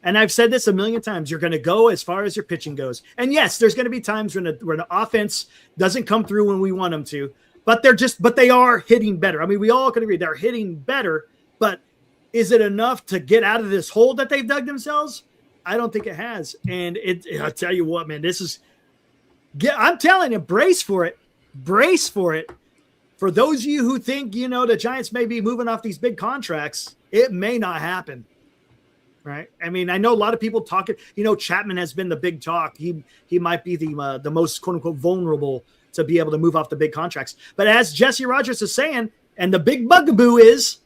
And I've said this a million times. You're going to go as far as your pitching goes. And yes, there's going to be times when the offense doesn't come through when we want them to, but they are hitting better. I mean, we all can agree they're hitting better, but is it enough to get out of this hole that they've dug themselves? I don't think it has. And I'll tell you what, man, I'm telling you, brace for it. Brace for it. For those of you who think, the Giants may be moving off these big contracts, it may not happen. Right. I mean, I know a lot of people talking, Chapman has been the big talk. He might be the most quote unquote vulnerable to be able to move off the big contracts. But as Jesse Rogers is saying, and the big bugaboo is,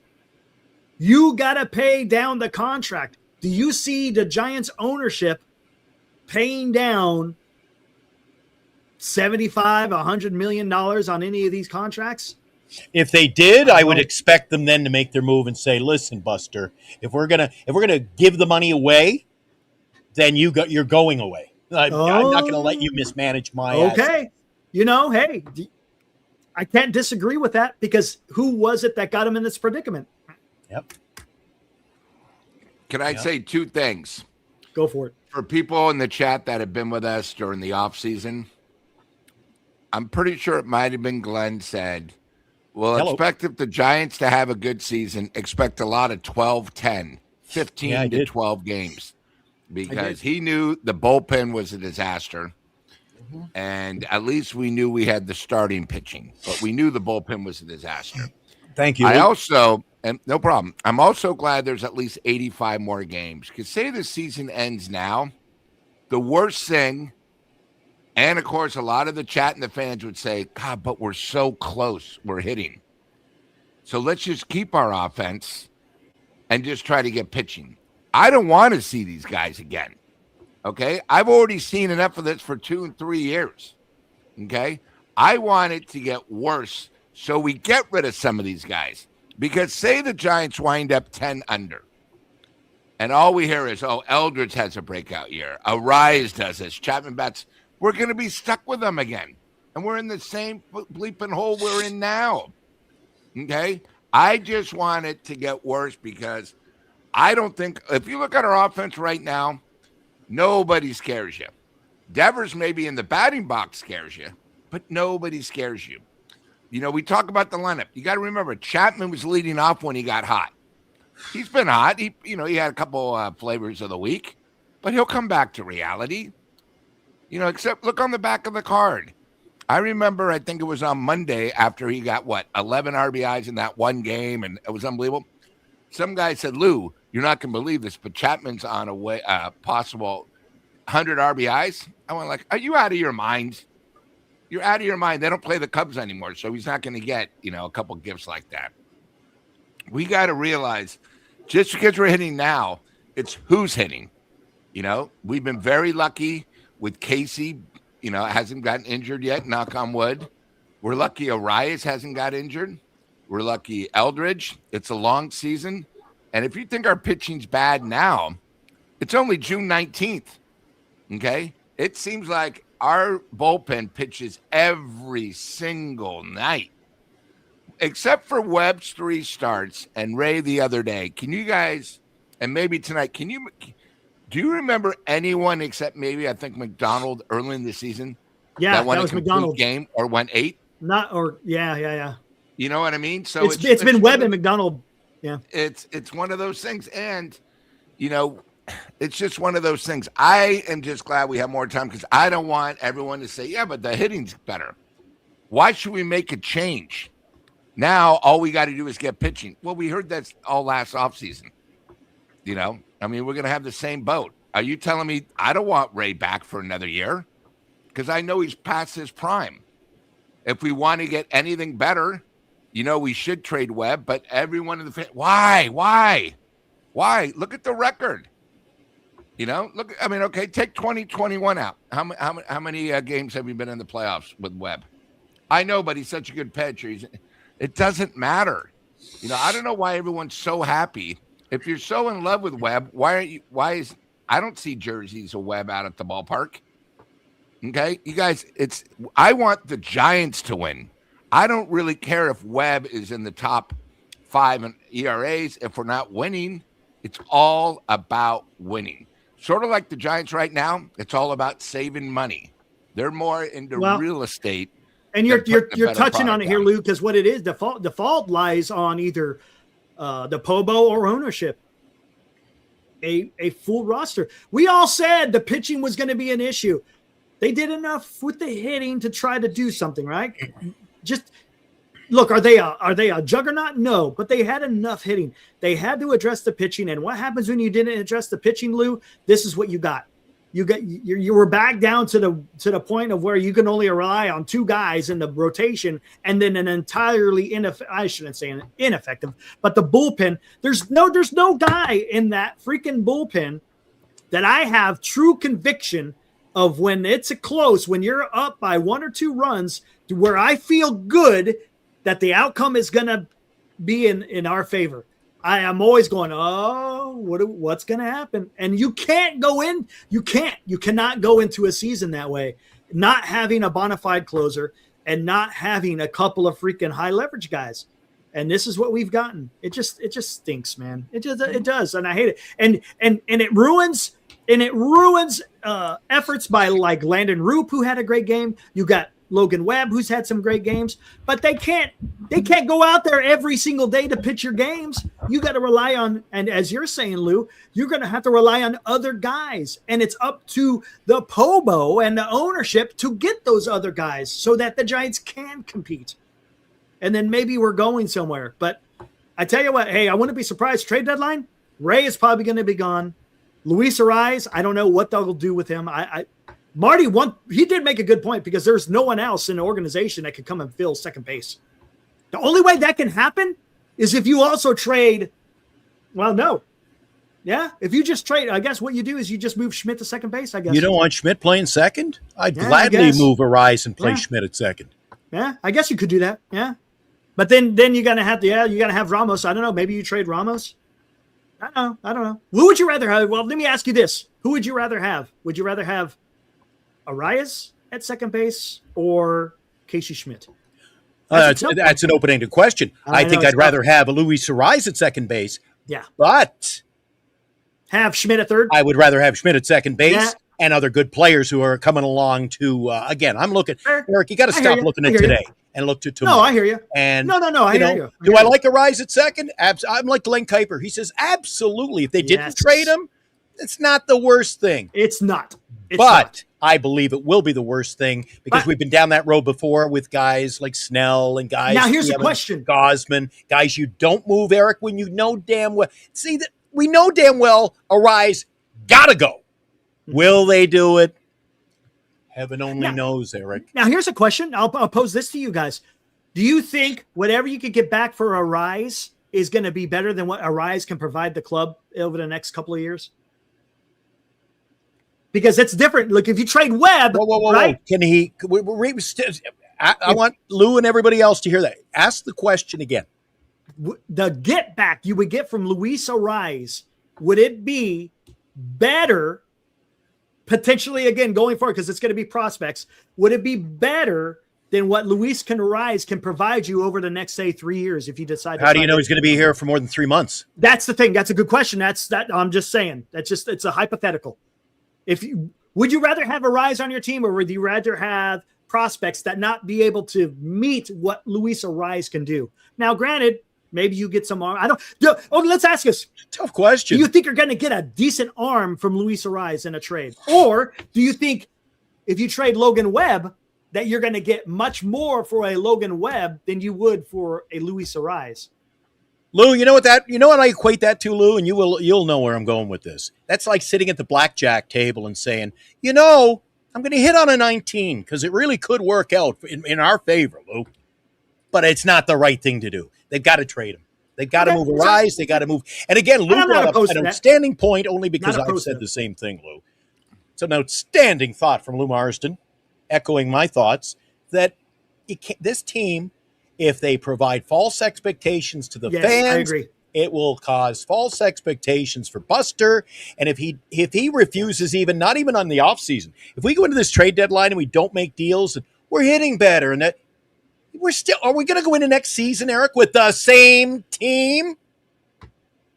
you got to pay down the contract. Do you see the Giants ownership paying down $75, $100 million on any of these contracts? If they did, I would expect them then to make their move and say, "Listen, Buster, if we're gonna give the money away, then you're going away. I'm not gonna let you mismanage my assets." Hey, I can't disagree with that, because who was it that got him in this predicament? Yep. Can I say two things? Go for it. For people in the chat that have been with us during the offseason, I'm pretty sure it might have been Glenn said, well, expect if the Giants to have a good season, expect a lot of 12-10, 15 to 12 games, because he knew the bullpen was a disaster. Mm-hmm. And at least we knew we had the starting pitching, but we knew the bullpen was a disaster. Thank you. And no problem. I'm also glad there's at least 85 more games, because say the season ends now, the worst thing, and of course, a lot of the chat and the fans would say, God, but we're so close. We're hitting. So let's just keep our offense and just try to get pitching. I don't want to see these guys again. Okay? I've already seen enough of this for 2 and 3 years. Okay? I want it to get worse so we get rid of some of these guys. Because say the Giants wind up 10 under, and all we hear is, Eldridge has a breakout year. Arias does this. Chapman bats. We're going to be stuck with them again. And we're in the same bleeping hole we're in now. Okay? I just want it to get worse, because I don't think, if you look at our offense right now, nobody scares you. Devers maybe in the batting box scares you, but nobody scares you. We talk about the lineup. You got to remember, Chapman was leading off when he got hot. He's been hot. He had a couple flavors of the week, but he'll come back to reality. Except look on the back of the card. I remember, I think it was on Monday after he got 11 RBIs in that one game, and it was unbelievable. Some guy said, Lou, you're not going to believe this, but Chapman's on a way possible 100 RBIs. I went like, are you out of your mind? You're out of your mind. They don't play the Cubs anymore, so he's not going to get, a couple gifts like that. We got to realize, just because we're hitting now, it's who's hitting. We've been very lucky with Casey, hasn't gotten injured yet, knock on wood. We're lucky Arias hasn't got injured. We're lucky Eldridge. It's a long season. And if you think our pitching's bad now, it's only June 19th, okay? It seems like our bullpen pitches every single night, except for Webb's 3 starts and Ray the other day. Can you guys, and maybe tonight, do you remember anyone except maybe I think McDonald early in the season? Yeah, that won was a complete McDonald game or went 8? Yeah. You know what I mean? So it's been Webb and McDonald. Yeah, it's one of those things, and it's just one of those things. I am just glad we have more time, because I don't want everyone to say, yeah, but the hitting's better. Why should we make a change? Now all we got to do is get pitching. Well, we heard that all last offseason. I mean, we're going to have the same boat. Are you telling me I don't want Ray back for another year? Because I know he's past his prime. If we want to get anything better, we should trade Webb. But everyone in the why? Look at the record. Look. I mean, okay, take 2021 out. How many games have you been in the playoffs with Webb? I know, but he's such a good pitcher. It doesn't matter. I don't know why everyone's so happy. If you're so in love with Webb, I don't see jerseys of Webb out at the ballpark. Okay, you guys, I want the Giants to win. I don't really care if Webb is in the top 5 in ERAs. If we're not winning, It's all about winning. Sort of like the Giants right now, it's all about saving money. They're more into real estate. And you're touching on it here, Lou, because what it is, default lies on either the Pobo or ownership. A full roster. We all said the pitching was going to be an issue. They did enough with the hitting to try to do something, right? Just look, are they a juggernaut? No, but they had enough hitting. They had to address the pitching. And what happens when you didn't address the pitching, Lou? This is what you got. You were back down to the point of where you can only rely on two guys in the rotation, and then an entirely ineffective, but the bullpen. There's no guy in that freaking bullpen that I have true conviction of when it's a close, when you're up by 1 or 2 runs, to where I feel good that the outcome is going to be in our favor. I am always going, what's going to happen? And you cannot go into a season that way, not having a bona fide closer and not having a couple of freaking high leverage guys. And this is what we've gotten. It just stinks, man. It does. And I hate it. And it ruins efforts by like Landen Roupp, who had a great game. You got Logan Webb, who's had some great games, but they can't go out there every single day to pitch your games. You got to rely on, and as you're saying, Lou, you're going to have to rely on other guys, and it's up to the Pobo and the ownership to get those other guys so that the Giants can compete. And then maybe we're going somewhere. But I tell you what, hey, I wouldn't be surprised. Trade deadline, Ray is probably going to be gone. Luis Ariz, I don't know what they'll do with him. Marty he did make a good point, because there's no one else in the organization that could come and fill second base. The only way that can happen is if you also trade. Well, no. Yeah. If you just trade, I guess what you do is you just move Schmidt to second base, I guess. You don't want Schmidt playing second? I'd gladly move Ariz and play Schmidt at second. Yeah. I guess you could do that. Yeah. But then you're going to have you got to have Ramos. I don't know. Maybe you trade Ramos. I don't know. Who would you rather have? Well, let me ask you this. Who would you rather have? Would you rather have Arias at second base or Casey Schmidt? That's an open-ended question. I think I'd rather have a Luis Ariz at second base. Yeah. But have Schmidt at third? I would rather have Schmidt at second base and other good players who are coming along to, again, I'm looking. Eric, you got to stop looking at today and look to tomorrow. No, I hear you. And no, I hear you. Do I like Ariz at second? I'm like Glenn Kuiper. He says, absolutely. If they didn't trade him, it's not the worst thing. It's not. But I believe it will be the worst thing, because we've been down that road before with guys like Snell and guys. Now, here's a question. Gosman, guys you don't move, Eric, when you know damn well. See, that we know damn well Ariz got to go. Will they do it? Heaven only knows, Eric. Now, here's a question. I'll pose this to you guys. Do you think whatever you could get back for Ariz is going to be better than what Ariz can provide the club over the next couple of years? Because it's different. Look, if you trade Webb, right? Can he? I want Lou and everybody else to hear that. Ask the question again. The get back you would get from Luis Ariz, would it be better, potentially, again, going forward, because it's going to be prospects, would it be better than what Luis Ariz can provide you over the next, say, 3 years if you decide? How do you know he's going to be here for more than 3 months? That's the thing. That's a good question. I'm just saying. It's a hypothetical. Would you rather have Ariz on your team, or would you rather have prospects that not be able to meet what Luis Ariz can do? Now, granted, maybe you get some arm. Let's ask us. Tough question. Do you think you're going to get a decent arm from Luis Ariz in a trade? Or do you think if you trade Logan Webb that you're going to get much more for a Logan Webb than you would for a Luis Ariz? Lou, you know what I equate that to, Lou, and you'll know where I'm going with this. That's like sitting at the blackjack table and saying, I'm going to hit on a 19 because it really could work out in our favor, Lou. But it's not the right thing to do. They've got to trade him. They've got to move Ariz. They got to move. And again, Lou brought up an outstanding point only because I've said the same thing, Lou. It's an outstanding thought from Lou Marsden, echoing my thoughts, that this team, if they provide false expectations to the fans, I agree. It will cause false expectations for Buster. And if he refuses, not even on the offseason, if we go into this trade deadline and we don't make deals and we're hitting better, and that are we going to go into next season, Eric, with the same team?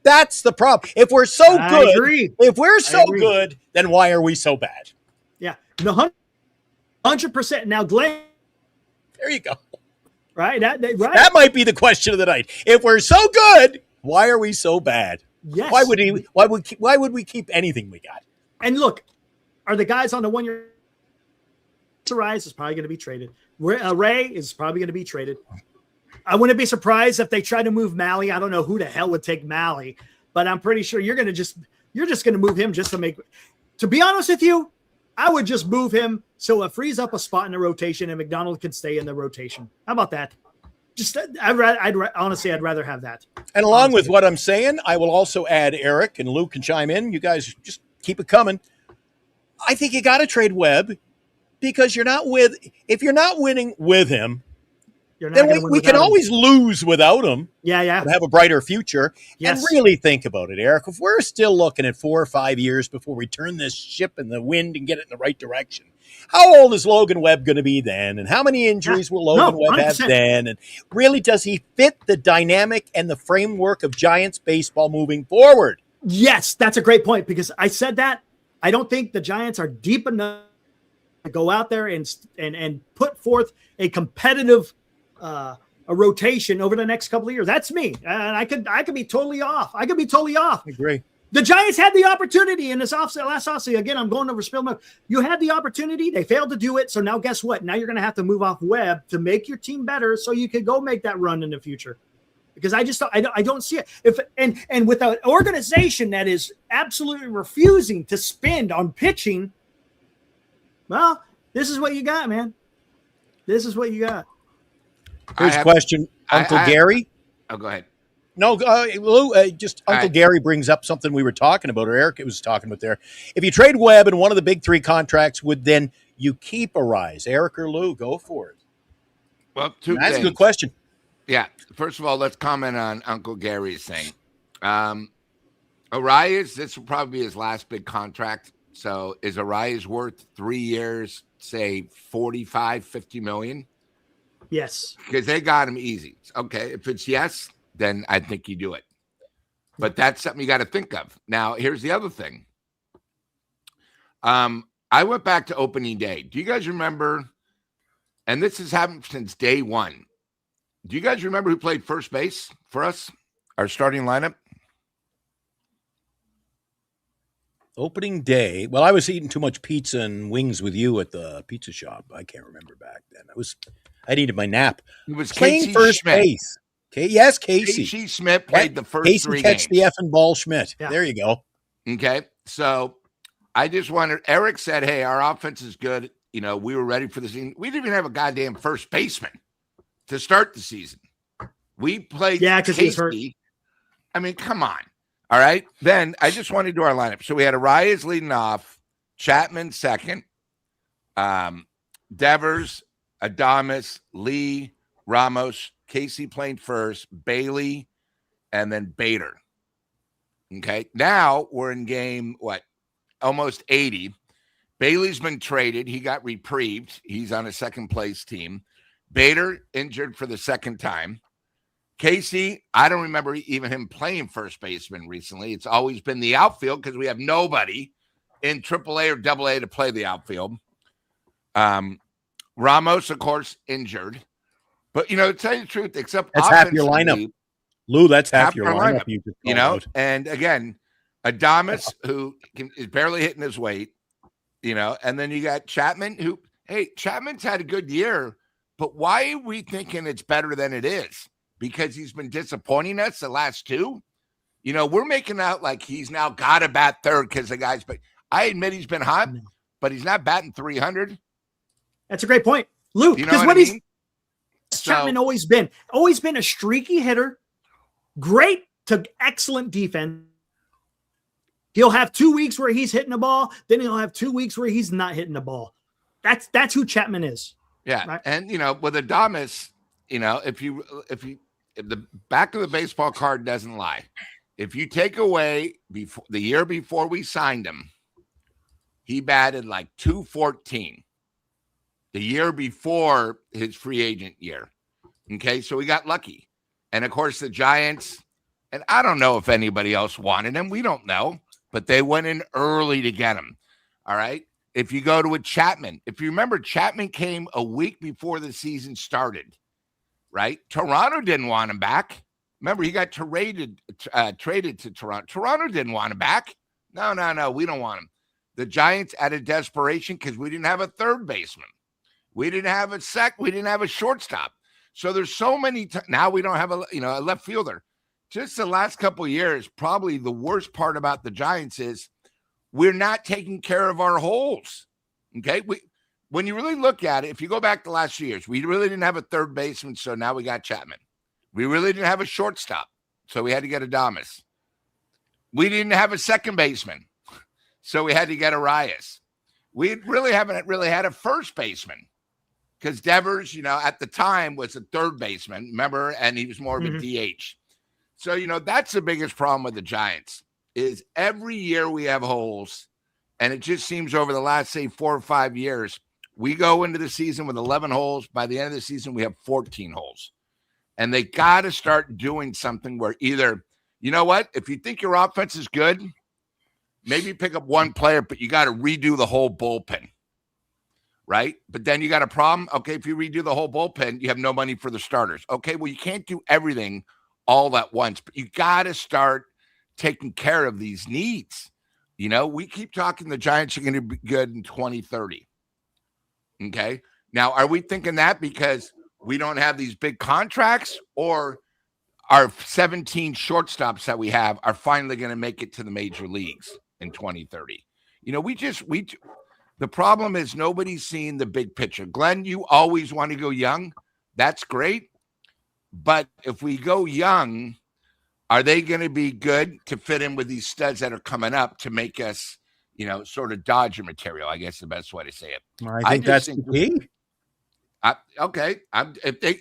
That's the problem. If we're so I good, agree. if we're so agree. good, then why are we so bad? Yeah, no, 100%. Now, Glenn, There you go. right? Right. That might be the question of the night. If we're so good, why are we so bad? Yes. Why would we keep anything we got? And look, are the guys on the 1 year? Rise is probably going to be traded. Ray is probably going to be traded. I wouldn't be surprised if they try to move Malley. I don't know who the hell would take Malley, but I'm pretty sure you're just going to move him just to make. To be honest with you, I would just move him so it frees up a spot in the rotation and McDonald can stay in the rotation. How about that? Just I'd rather have that. And along with what I'm saying, I will also add Eric and Luke can chime in. You guys just keep it coming. I think you got to trade Webb because if you're not winning with him, then we can always lose without him. Yeah. And have a brighter future. Yes. And really think about it, Eric. If we're still looking at 4 or 5 years before we turn this ship in the wind and get it in the right direction, how old is Logan Webb going to be then? And how many injuries will Logan Webb have then? And really, does he fit the dynamic and the framework of Giants baseball moving forward? Yes, that's a great point because I said that. I don't think the Giants are deep enough to go out there and put forth a competitive a rotation over the next couple of years. That's me. And I could be totally off. I agree. The Giants had the opportunity in this last offseason. Again, I'm going over spill milk. You had the opportunity. They failed to do it. So now guess what? Now you're going to have to move off Webb to make your team better so you could go make that run in the future. Because I don't see it. And with an organization that is absolutely refusing to spend on pitching, well, this is what you got, man. This is what you got. Here's a question, Uncle Gary. Oh, go ahead. No, Lou, Uncle Gary brings up something we were talking about, or Eric was talking about there. If you trade Webb in one of the big 3 contracts, would then you keep Arise? Eric or Lou, go for it. Well, that's a good question. Yeah. First of all, let's comment on Uncle Gary's thing. Arias, this will probably be his last big contract. So is Arias worth 3 years, say 45, 50 million? Yes. Because they got him easy. Okay. If it's yes, then I think you do it. But that's something you got to think of. Now, here's the other thing. I went back to opening day. Do you guys remember? And this has happened since day one. Do you guys remember who played first base for us? Our starting lineup? Opening day. Well, I was eating too much pizza and wings with you at the pizza shop. I can't remember back then. I needed my nap. It was playing Casey first Schmidt. base. Okay, yes, Casey. Casey Schmidt played the first Casey 3 catch games. the effing ball, Schmidt. Yeah. There you go. Okay, so I just wondered. Eric said, "Hey, our offense is good. You know, we were ready for the season. We didn't even have a goddamn first baseman to start the season. We played because he was hurt. I mean, come on. All right. Then I just wanted to do our lineup. So we had Arias leading off, Chapman second, Devers, Adames, Lee, Ramos, Casey playing first, Bailey, and then Bader. Okay. Now we're in game, almost 80. Bailey's been traded. He got reprieved. He's on a second place team. Bader injured for the second time. Casey, I don't remember even him playing first baseman recently. It's always been the outfield because we have nobody in AAA or AA to play the outfield. Ramos, of course, injured. But, to tell you the truth, except that's half your lineup. Lou, that's half your lineup. And again, Adames, who is barely hitting his weight, and then you got Chapman, Chapman's had a good year, but why are we thinking it's better than it is? Because he's been disappointing us the last 2. We're making out like he's now got to bat third because the guy's, but I admit he's been hot, but he's not batting 300. That's a great point, Lou. Because Chapman always been a streaky hitter, great to excellent defense. He'll have 2 weeks where he's hitting the ball, then he'll have 2 weeks where he's not hitting the ball. That's who Chapman is. Yeah, right? And with Adames, if the back of the baseball card doesn't lie, if you take away the year before we signed him, he batted like 214 the year before his free agent year. Okay, so we got lucky. And of course, the Giants And I don't know if anybody else wanted him. We don't know, but they went in early to get him. All right. If you go to a Chapman, if you remember, Chapman came a week before the season started, right? Toronto didn't want him back. Remember, he got traded to Toronto. Toronto didn't want him back. No, we don't want him. The Giants, out of desperation, because we didn't have a third baseman, we didn't have we didn't have a shortstop. So there's so many. Now we don't have a left fielder. Just the last couple of years, probably the worst part about the Giants is we're not taking care of our holes. Okay, when you really look at it, if you go back the last few years, we really didn't have a third baseman, so now we got Chapman. We really didn't have a shortstop, so we had to get Adames. We didn't have a second baseman, so we had to get Arias. We really haven't really had a first baseman because Devers, at the time was a third baseman, remember, and he was more of a DH. So, that's the biggest problem with the Giants is every year we have holes, and it just seems over the last, say, 4 or 5 years, we go into the season with 11 holes. By the end of the season, we have 14 holes. And they got to start doing something where either, you know what, if you think your offense is good, maybe pick up one player, but you got to redo the whole bullpen, right? But then you got a problem. Okay, if you redo the whole bullpen, you have no money for the starters. Okay, well, you can't do everything all at once, but you got to start taking care of these needs. We keep talking the Giants are going to be good in 2030. Okay. Now, are we thinking that because we don't have these big contracts, or our 17 shortstops that we have are finally going to make it to the major leagues in 2030? The problem is nobody's seeing the big picture. Glenn, you always want to go young. That's great. But if we go young, are they going to be good to fit in with these studs that are coming up to make us, sort of Dodger material? I guess the best way to say it. I think that's the key.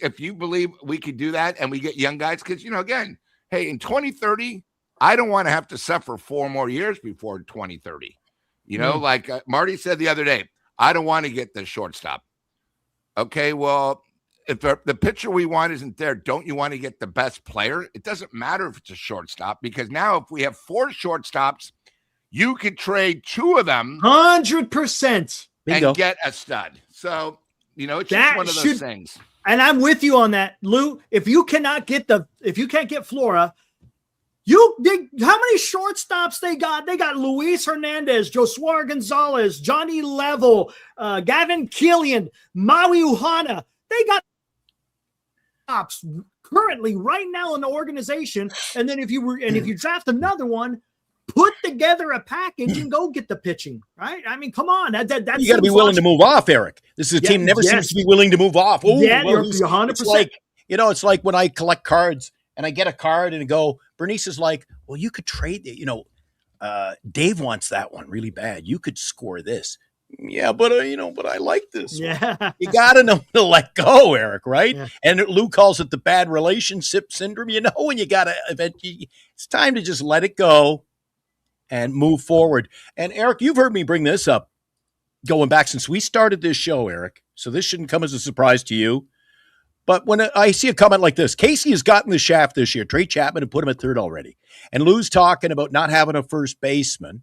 If you believe we could do that and we get young guys, because, again, hey, in 2030, I don't want to have to suffer 4 more years before 2030. Like Marty said the other day, I don't want to get the shortstop. Okay, well, if the pitcher we want isn't there, don't you want to get the best player? It doesn't matter if it's a shortstop, because now if we have 4 shortstops, you could trade 2 of them 100% and get a stud. So, it's just one of those things. And I'm with you on that, Lou. If you can't get Flora, how many shortstops they got? They got Luis Hernandez, Josué Gonzalez, Johnny Level, Gavin Killian, Maui Uhana. They got stops currently right now in the organization. And then if you draft another one, put together a package and go get the pitching, right? I mean, come on. That's you got to be willing to move off, Eric. This is a team never seems to be willing to move off. Ooh, yeah, you're 100%. It's like when I collect cards and I get a card and Bernice is like, well, you could trade it. Dave wants that one really bad. You could score this. Yeah, but I like this one. You got to know to let go, Eric, right? Yeah. And Lou calls it the bad relationship syndrome, and you got to eventually, it's time to just let it go and move forward. And Eric, you've heard me bring this up going back since we started this show, Eric. So this shouldn't come as a surprise to you. But when I see a comment like this, Casey has gotten the shaft this year. Trey Chapman and put him at third already. And Lou's talking about not having a first baseman.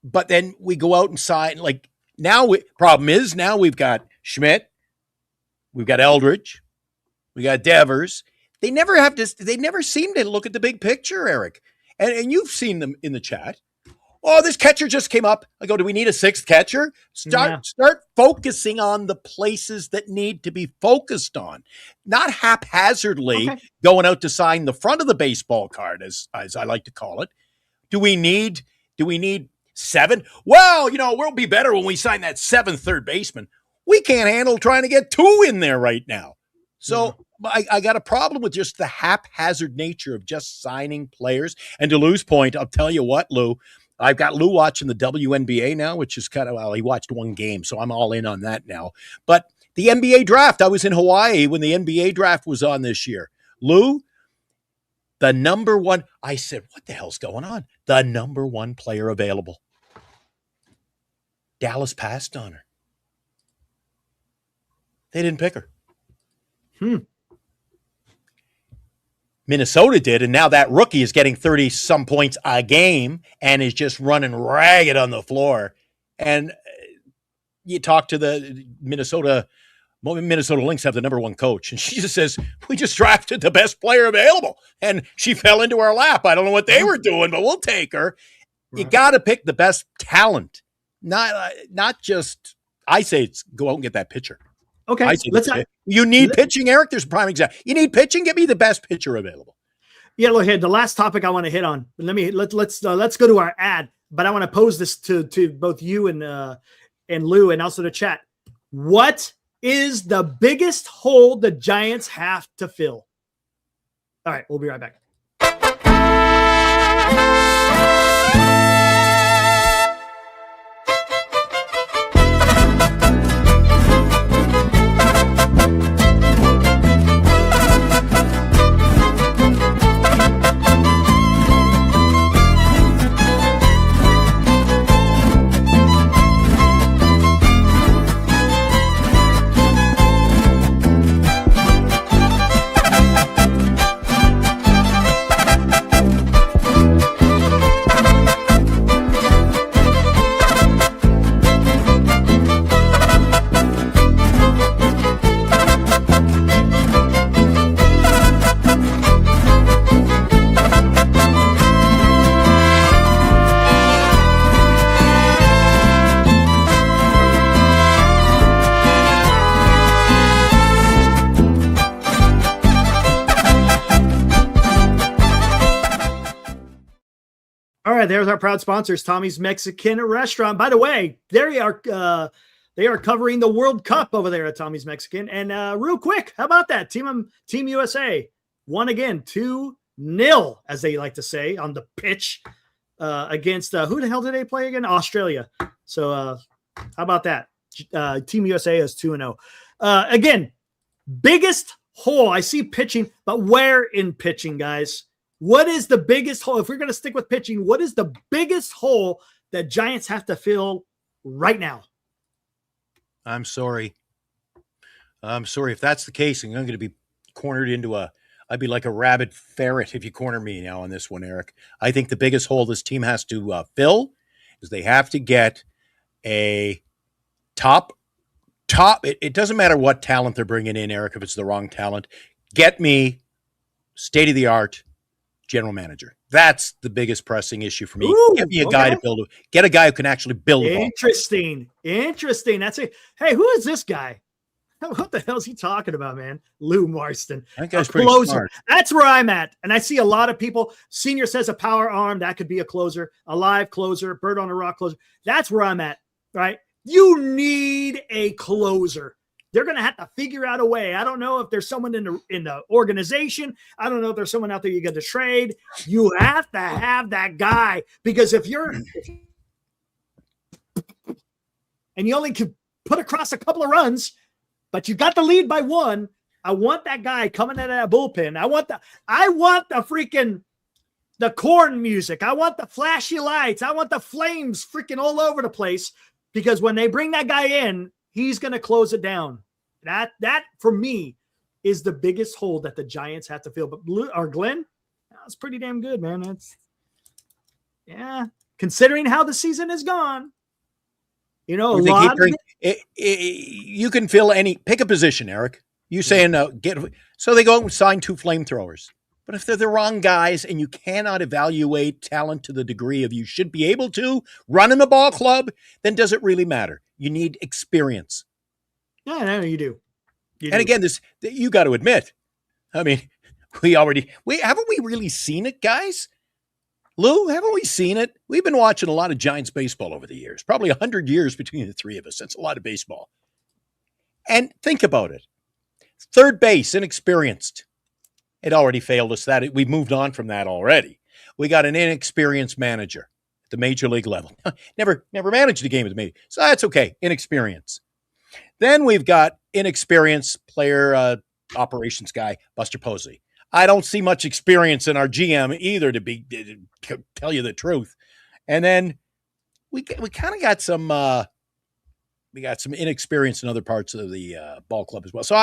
But then we go out and sign. Problem is now we've got Schmidt, we've got Eldridge, we got Devers. They never seem to look at the big picture, Eric. And you've seen them in the chat. Oh, this catcher just came up. I go, do we need a 6th catcher? Start focusing on the places that need to be focused on, not haphazardly going out to sign the front of the baseball card, as I like to call it. Do we need 7? Well, we'll be better when we sign that 7th third baseman. We can't handle trying to get 2 in there right now. So I got a problem with just the haphazard nature of just signing players. And to Lou's point, I'll tell you what, Lou, I've got Lou watching the WNBA now, which is he watched 1 game, so I'm all in on that now. But the NBA draft, I was in Hawaii when the NBA draft was on this year. Lou, the number 1, I said, what the hell's going on? The number 1 player available. Dallas passed on her. They didn't pick her. Minnesota did, and now that rookie is getting 30-some points a game and is just running ragged on the floor. And you talk to the Minnesota Lynx have the number one coach, and she just says, we just drafted the best player available, and she fell into our lap. I don't know what they were doing, but we'll take her. Right. You got to pick the best talent, not just, I say it's go out and get that pitcher. Okay, you need pitching, Eric. There's a prime example. You need pitching. Get me the best pitcher available. Yeah, look ahead. The last topic I want to hit on. Let's go to our ad. But I want to pose this to both you and Lou, and also the chat. What is the biggest hole the Giants have to fill? All right, we'll be right back. There's our proud sponsors, Tommy's Mexican Restaurant. By the way, they are covering the World Cup over there at Tommy's Mexican. And real quick, how about that? Team USA won again 2-0, as they like to say, on the pitch against who the hell did they play again? Australia. So how about that? Team USA is 2-0. Again, biggest hole. I see pitching, but where in pitching, guys? What is the biggest hole? If we're going to stick with pitching, what is the biggest hole that Giants have to fill right now? I'm sorry. If that's the case, and I'm going to be cornered into I'd be like a rabid ferret if you corner me now on this one, Eric. I think the biggest hole this team has to fill is they have to get a top. It doesn't matter what talent they're bringing in, Eric, if it's the wrong talent. Get me state-of-the-art general manager. That's the biggest pressing issue for me. Ooh, Get me a guy to build. Get a guy who can actually build. Interesting. That's it. Hey, who is this guy? What the hell is he talking about, man? Lou Marston. That guy's pretty smart. That's where I'm at. And I see a lot of people. Senior says a power arm. That could be a closer, a live closer, bird on a rock closer. That's where I'm at, right? You need a closer. They're going to have to figure out a way. I don't know if there's someone in the organization. I don't know if there's someone out there you got to trade. You have to have that guy, because if and you only can put across a couple of runs, but you got the lead by one, I want that guy coming out of that bullpen. I want the freaking the corn music. I want the flashy lights. I want the flames freaking all over the place, because when they bring that guy in, he's going to close it down. That for me is the biggest hole that the Giants have to fill. But Glenn, that's pretty damn good, man. Considering how the season has gone, you can fill pick a position, Eric. You saying so they go and sign 2 flamethrowers. But if they're the wrong guys and you cannot evaluate talent to the degree of you should be able to run in a ball club, then does it really matter? You need experience. No, you do. And again, you got to admit, I mean, haven't we really seen it, guys? Lou, haven't we seen it? We've been watching a lot of Giants baseball over the years, probably 100 years between the three of us. That's a lot of baseball. And think about it. Third base, inexperienced. It already failed us. We've moved on from that already. We got an inexperienced manager at the major league level. Never managed a game at the major. So that's okay. Inexperience. Then we've got inexperienced player operations guy, Buster Posey. I don't see much experience in our GM either, to tell you the truth. And then we kind of got some inexperience in other parts of the ball club as well. So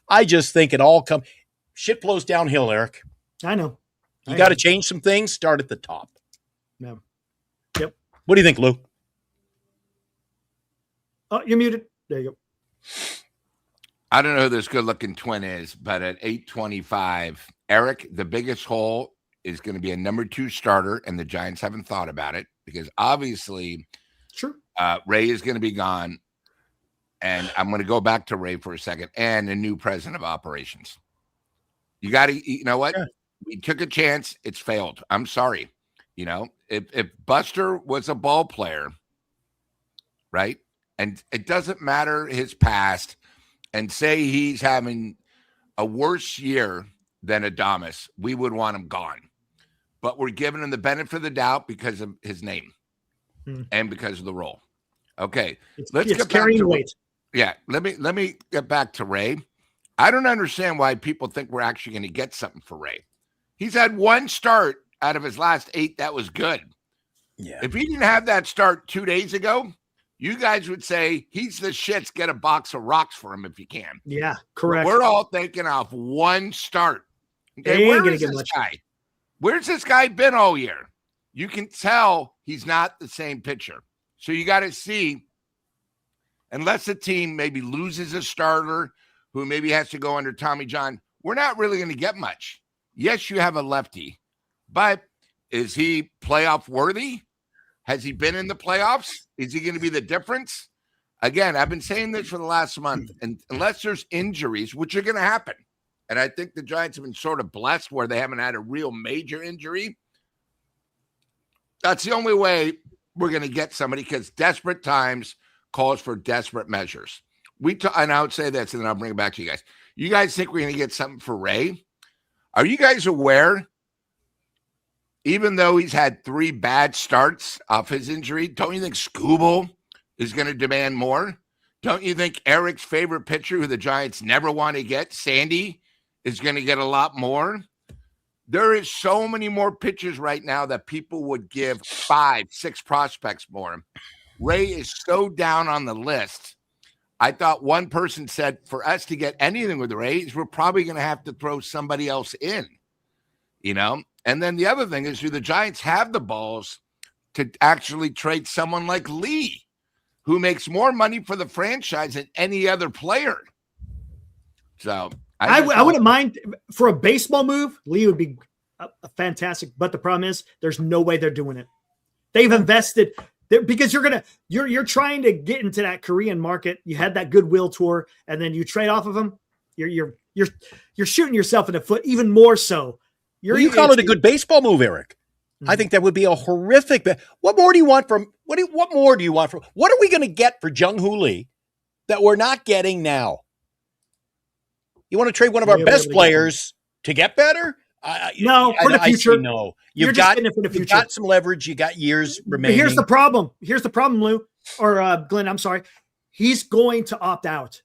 I just think it all shit flows downhill, Eric. I know. You got to change some things. Start at the top. No. Yep. What do you think, Lou? Oh, you're muted. There you go. I don't know who this good-looking twin is, but at 825, Eric, the biggest hole is going to be a number 2 starter, and the Giants haven't thought about it because obviously Ray is going to be gone, and I'm going to go back to Ray for a second, and a new president of operations. You got to, you know what? Yeah. We took a chance. It's failed. I'm sorry. You know, if Buster was a ball player, right, and it doesn't matter his past, and say he's having a worse year than Adames, we would want him gone. But we're giving him the benefit of the doubt because of his name and because of the role. Okay, let's get back to weight. Yeah, let me get back to Ray. I don't understand why people think we're actually going to get something for Ray. He's had one start out of his last 8 that was good. Yeah. If he didn't have that start 2 days ago, you guys would say he's the shits. Get a box of rocks for him if you can. Yeah, correct. We're all thinking of one start. Okay, where is this guy? Where's this guy been all year? You can tell he's not the same pitcher. So you got to see, unless the team maybe loses a starter who maybe has to go under Tommy John, we're not really going to get much. Yes, you have a lefty, but is he playoff worthy? Has he been in the playoffs? Is he going to be the difference? Again, I've been saying this for the last month, and unless there's injuries, which are going to happen, and I think the Giants have been sort of blessed where they haven't had a real major injury, that's the only way we're going to get somebody, because desperate times calls for desperate measures. And I would say this, and then I'll bring it back to you guys. You guys think we're going to get something for Ray? Are you guys aware, even though he's had 3 bad starts off his injury, don't you think Scooble is going to demand more? Don't you think Eric's favorite pitcher, who the Giants never want to get, Sandy, is going to get a lot more? There is so many more pitchers right now that people would give 5, 6 prospects more. Ray is so down on the list. I thought one person said for us to get anything with the Rays, we're probably going to have to throw somebody else in, you know? And then the other thing is, do the Giants have the balls to actually trade someone like Lee, who makes more money for the franchise than any other player? So I wouldn't mind for a baseball move. Lee would be a fantastic, but the problem is there's no way they're doing it. They've invested because you're trying to get into that Korean market. You had that goodwill tour, and then you trade off of them. You're shooting yourself in the foot even more so. You call it a good baseball move, Eric. Mm-hmm. I think that would be a horrific. What more do you want from? What more do you want from? What are we going to get for Jung-Hoo Lee that we're not getting now? You want to trade one of our best players to get better? No, for the future. No, you've got some leverage. You got years remaining. But here's the problem. Lou, or Glenn. I'm sorry. He's going to opt out.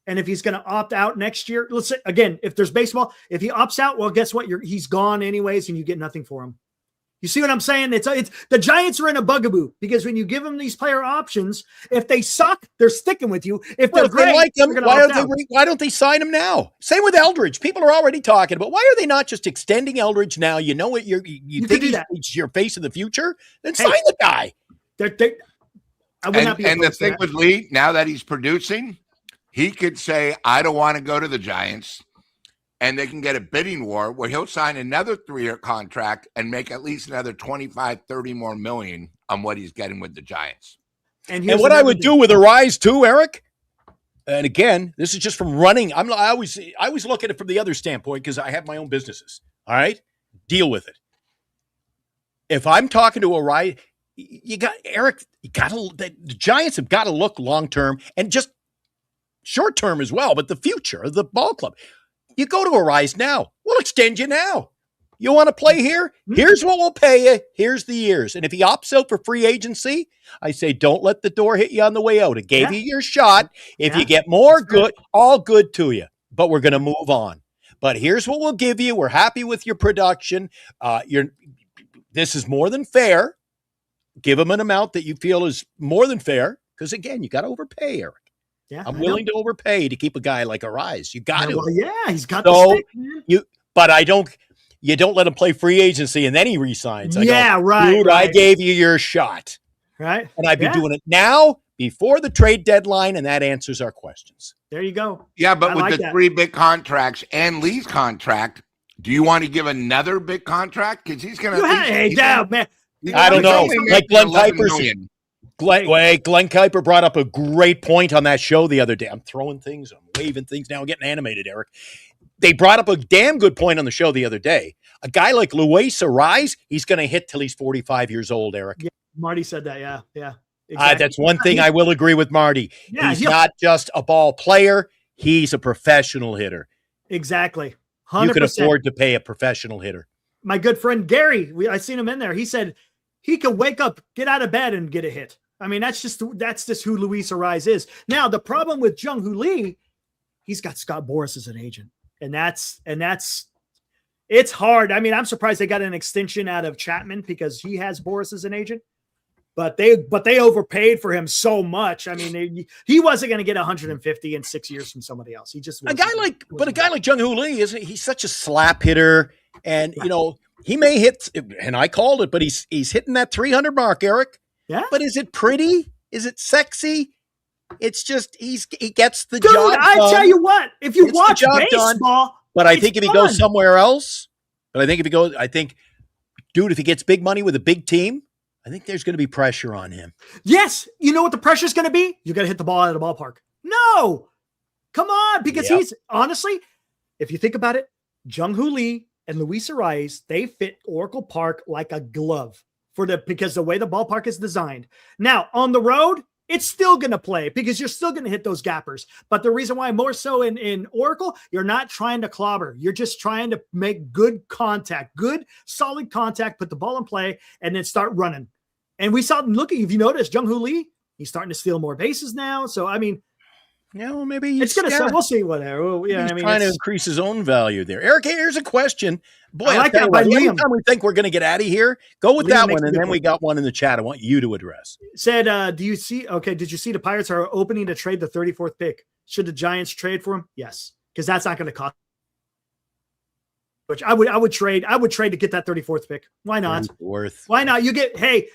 And if he's going to opt out next year, let's say, again, if there's baseball, if he opts out, well, guess what? He's gone anyways, and you get nothing for him. You see what I'm saying? It's the Giants are in a bugaboo because when you give them these player options, if they suck, they're sticking with you. If they're great, they like them, why don't they sign them now? Same with Eldridge. People are already talking about, why are they not just extending Eldridge now? You know what? You think he's your face of the future? Then sign the guy. I would not be. And the thing with Lee, now that he's producing, he could say, I don't want to go to the Giants. And they can get a bidding war where he'll sign another 3-year contract and make at least another 25, 30 more million on what he's getting with the Giants. And what I would do with Arise too, Eric, and again, this is just from running. I always look at it from the other standpoint because I have my own businesses. All right? Deal with it. If I'm talking to Arise, the Giants have got to look long-term and just short-term as well, but the future of the ball club. You go to Arise now. We'll extend you now. You want to play here? Here's what we'll pay you. Here's the years. And if he opts out for free agency, I say don't let the door hit you on the way out. It gave you your shot. If you get more, good, all good to you. But we're going to move on. But here's what we'll give you. We're happy with your production. This is more than fair. Give him an amount that you feel is more than fair. Because, again, you got to overpay, Eric. Yeah, I'm willing to overpay to keep a guy like Arise. You got to. Well, yeah, he's got the stick, man. But I don't. you don't let him play free agency and then he resigns. I go, right. Dude, I gave you your shot. Right. And I'd be doing it now before the trade deadline, and that answers our questions. There you go. Yeah, but I with like the that. 3 big contracts and Lee's contract, do you want to give another big contract? Because he's going to. Hey, damn, man. I don't know. Like Glenn Kuiper. Million. Glenn Kuiper brought up a great point on that show the other day. I'm throwing things, I'm waving things now, I'm getting animated, Eric. They brought up a damn good point on the show the other day. A guy like Luis Arise, he's going to hit till he's 45 years old, Eric. Yeah, Marty said that. Yeah. Exactly. That's one thing I will agree with Marty. Yeah, he's not just a ball player. He's a professional hitter. Exactly. 100%. You can afford to pay a professional hitter. My good friend Gary, I seen him in there. He said he could wake up, get out of bed, and get a hit. I mean, that's just who Luis Arise is. Now, the problem with Jung-Hoo Lee, he's got Scott Boras as an agent. And that's it's hard. I mean, I'm surprised they got an extension out of Chapman because he has Boras as an agent. But they overpaid for him so much. I mean, he wasn't going to get 150 in 6 years from somebody else. He just a guy like Jung-Hoo Lee he's such a slap hitter, and he may hit. And I called it, but he's hitting that 300 mark, Eric. Yeah. But is it pretty? Is it sexy? It's just he gets the Dude, job. I tell you what, if you watch baseball, done, but I think if he goes somewhere else, dude, if he gets big money with a big team, I think there's going to be pressure on him. Yes. You know what the pressure is going to be? You got to hit the ball out of the ballpark. No, come on. Because he's honestly, if you think about it, Jung-Hoo Lee and Luis Arise, they fit Oracle Park like a glove because the way the ballpark is designed. Now on the road, it's still going to play because you're still going to hit those gappers. But the reason why more so in Oracle, you're not trying to clobber. You're just trying to make good contact, good solid contact, put the ball in play, and then start running. And we saw, if you notice, Jung-Hoo Lee, he's starting to steal more bases now. So, I mean, maybe it's going to we'll see whatever. He's trying to increase his own value there. Eric, here's a question. Boy, I like that by Liam. Every time we think we're going to get out of here, go with that one. And then we got one in the chat I want you to address. Said, did you see the Pirates are opening to trade the 34th pick? Should the Giants trade for him? Yes, because that's not going to cost. Which I would trade to get that 34th pick. Why not? Why not? You get,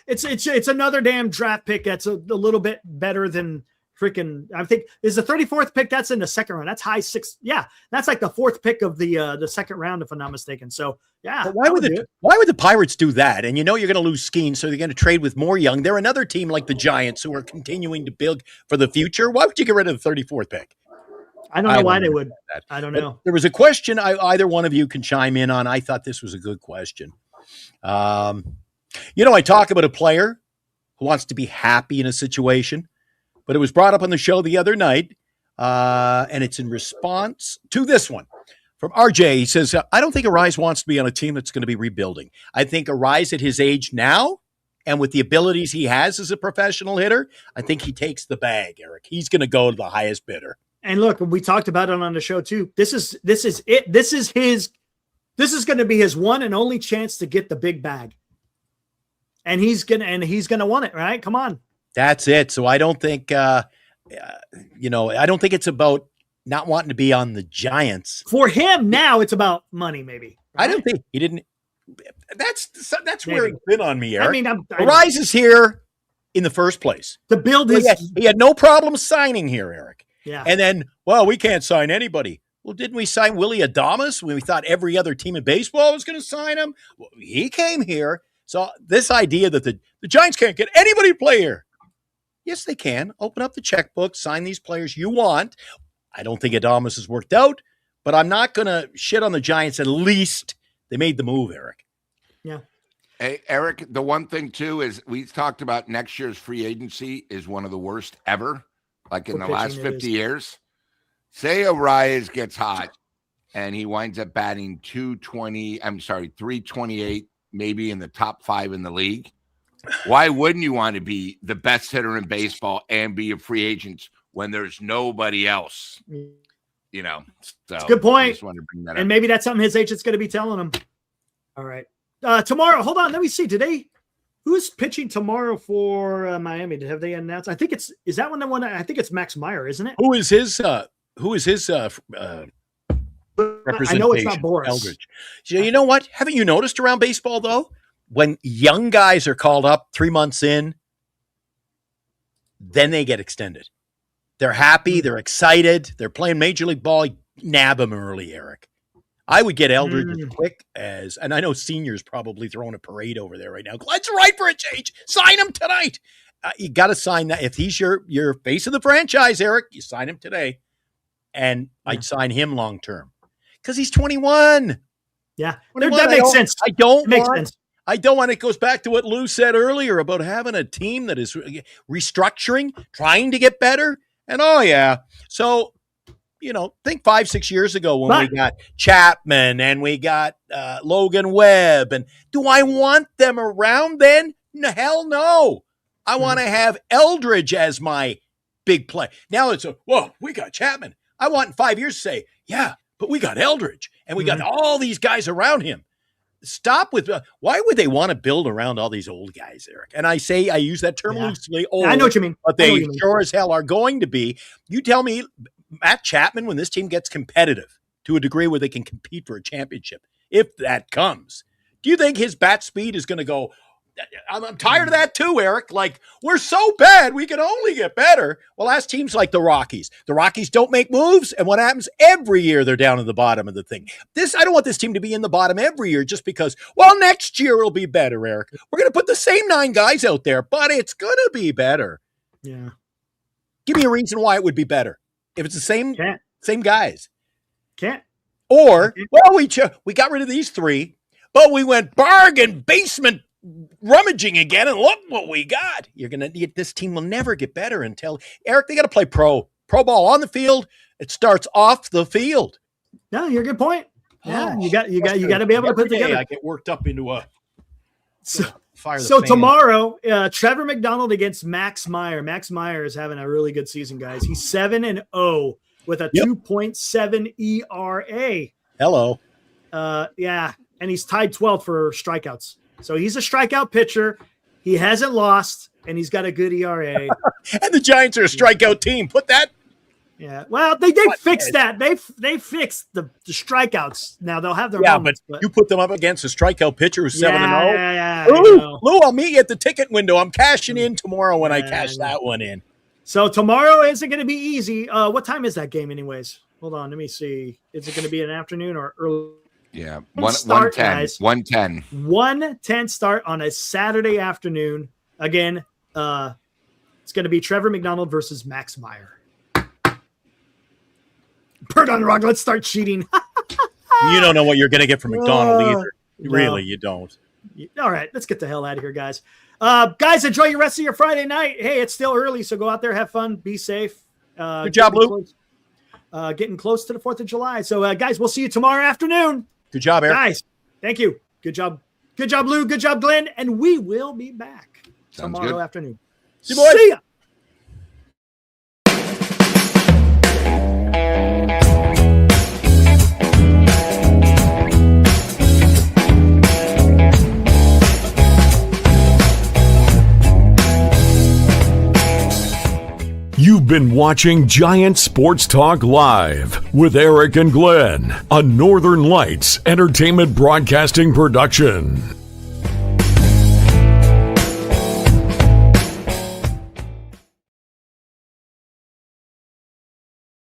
it's another damn draft pick that's a little bit better than freaking, I think is the 34th pick. That's in the second round. That's high 6. Yeah. That's like the 4th pick of the second round, if I'm not mistaken. So yeah. But why would the Pirates do that? And you're going to lose Skeen, so they're going to trade with more young. They're another team like the Giants who are continuing to build for the future. Why would you get rid of the 34th pick? I don't know why they would. I don't know. There was a question either one of you can chime in on. I thought this was a good question. I talk about a player who wants to be happy in a situation, but it was brought up on the show the other night, and it's in response to this one from RJ. He says, I don't think Arise wants to be on a team that's going to be rebuilding. I think Arise at his age now and with the abilities he has as a professional hitter, I think he takes the bag, Eric. He's going to go to the highest bidder. And look, we talked about it on the show too. This is it. This is going to be his one and only chance to get the big bag. And he's going to want it, right? Come on. That's it. So I don't think, I don't think it's about not wanting to be on the Giants. For him now, it's about money, maybe. Right? I don't think he didn't. That's maybe. Where it's been on me, Eric. I mean, Arise is here in the first place. To build his. He had no problem signing here, Eric. Yeah. And then, we can't sign anybody. Well, didn't we sign Willie Adames when we thought every other team in baseball was going to sign him? Well, he came here. So this idea that the Giants can't get anybody to play here. Yes, they can. Open up the checkbook, sign these players you want. I don't think Adames has worked out, but I'm not going to shit on the Giants. At least they made the move, Eric. Yeah. Hey, Eric, the one thing, too, is we talked about next year's free agency is one of the worst ever. Like in the last 50 years, say Arise gets hot and he winds up batting 328, maybe in the top 5 in the league. Why wouldn't you want to be the best hitter in baseball and be a free agent when there's nobody else? So it's a good point. I just wanted to bring that and up. Maybe that's something his agent's going to be telling him. All right. Tomorrow, hold on. Let me see. Today. Who's pitching tomorrow for Miami? Have they announced? I think is that one the one? I think it's Max Meyer, isn't it? Who is his representation. I know it's not Boris. Eldridge. So you know what? Haven't you noticed around baseball, though? When young guys are called up 3 months in, then they get extended. They're happy. They're excited. They're playing Major League Ball. Nab them early, Eric. I would get Eldridge as quick as, and I know Senior's probably throwing a parade over there right now. Glenn's right for a change. Sign him tonight. You got to sign that. If he's your face of the franchise, Eric, you sign him today. And I'd sign him long term because he's 21. Yeah, 21. That makes sense. I don't makes want. Sense. I don't want. It goes back to what Lou said earlier about having a team that is restructuring, trying to get better. And so think 5-6 years ago when we got Chapman and we got Logan Webb, and do I want them around then? No, hell no. I want to have Eldridge as my big play. Now it's we got Chapman. I want in 5 years to say, yeah, but we got Eldridge and we got all these guys around him. Stop with why would they want to build around all these old guys, Eric? And I use that term loosely. Old, I know what you mean. But they sure as hell are going to be. You tell me, Matt Chapman, when this team gets competitive to a degree where they can compete for a championship, if that comes, do you think his bat speed is going to go? I'm tired of that too, Eric. Like, we're so bad, we can only get better. Well, that's teams like the Rockies. The Rockies don't make moves, and what happens? Every year they're down in the bottom of the thing. I don't want this team to be in the bottom every year just because, next year it'll be better, Eric. We're going to put the same 9 guys out there, but it's going to be better. Yeah. Give me a reason why it would be better. If it's the same guys. Can't. Or, we got rid of these 3, but we went bargain basement rummaging again, and look what we got. This team will never get better until, Eric, they got to play pro ball on the field. It starts off the field. No, you're a good point. Yeah, you got to be able to put together. I get worked up into a fire. So tomorrow, Trevor McDonald against Max Meyer. Max Meyer is having a really good season, guys. He's 7-0 with a 2.7 ERA. Hello. And he's tied 12th for strikeouts. So he's a strikeout pitcher. He hasn't lost, and he's got a good ERA. And the Giants are a strikeout team. Put that. Yeah. Well, they fixed that. They fixed the strikeouts. Now they'll have their moments. But you put them up against a strikeout pitcher who's 7-0. Yeah. Lou, I'll meet you at the ticket window. I'm cashing in tomorrow when I cash that one in. So tomorrow isn't going to be easy. What time is that game anyways? Hold on. Let me see. Is it going to be an afternoon or early? Yeah, 1:10. 1:10. 1:10 start on a Saturday afternoon. Again, it's going to be Trevor McDonald versus Max Meyer. Bird on the rock. Let's start cheating. You don't know what you're going to get from McDonald either. Really, you don't. All right, let's get the hell out of here, guys. Guys, enjoy your rest of your Friday night. Hey, it's still early, so go out there, have fun, be safe. Good job, Lou. Getting close to the 4th of July. So, guys, we'll see you tomorrow afternoon. Good job, Eric. Guys, thank you. Good job. Good job, Lou. Good job, Glenn. And we will be back tomorrow afternoon. See you, boys. See ya. You've been watching Giant Sports Talk Live with Eric and Glenn, a Northern Lights Entertainment Broadcasting production.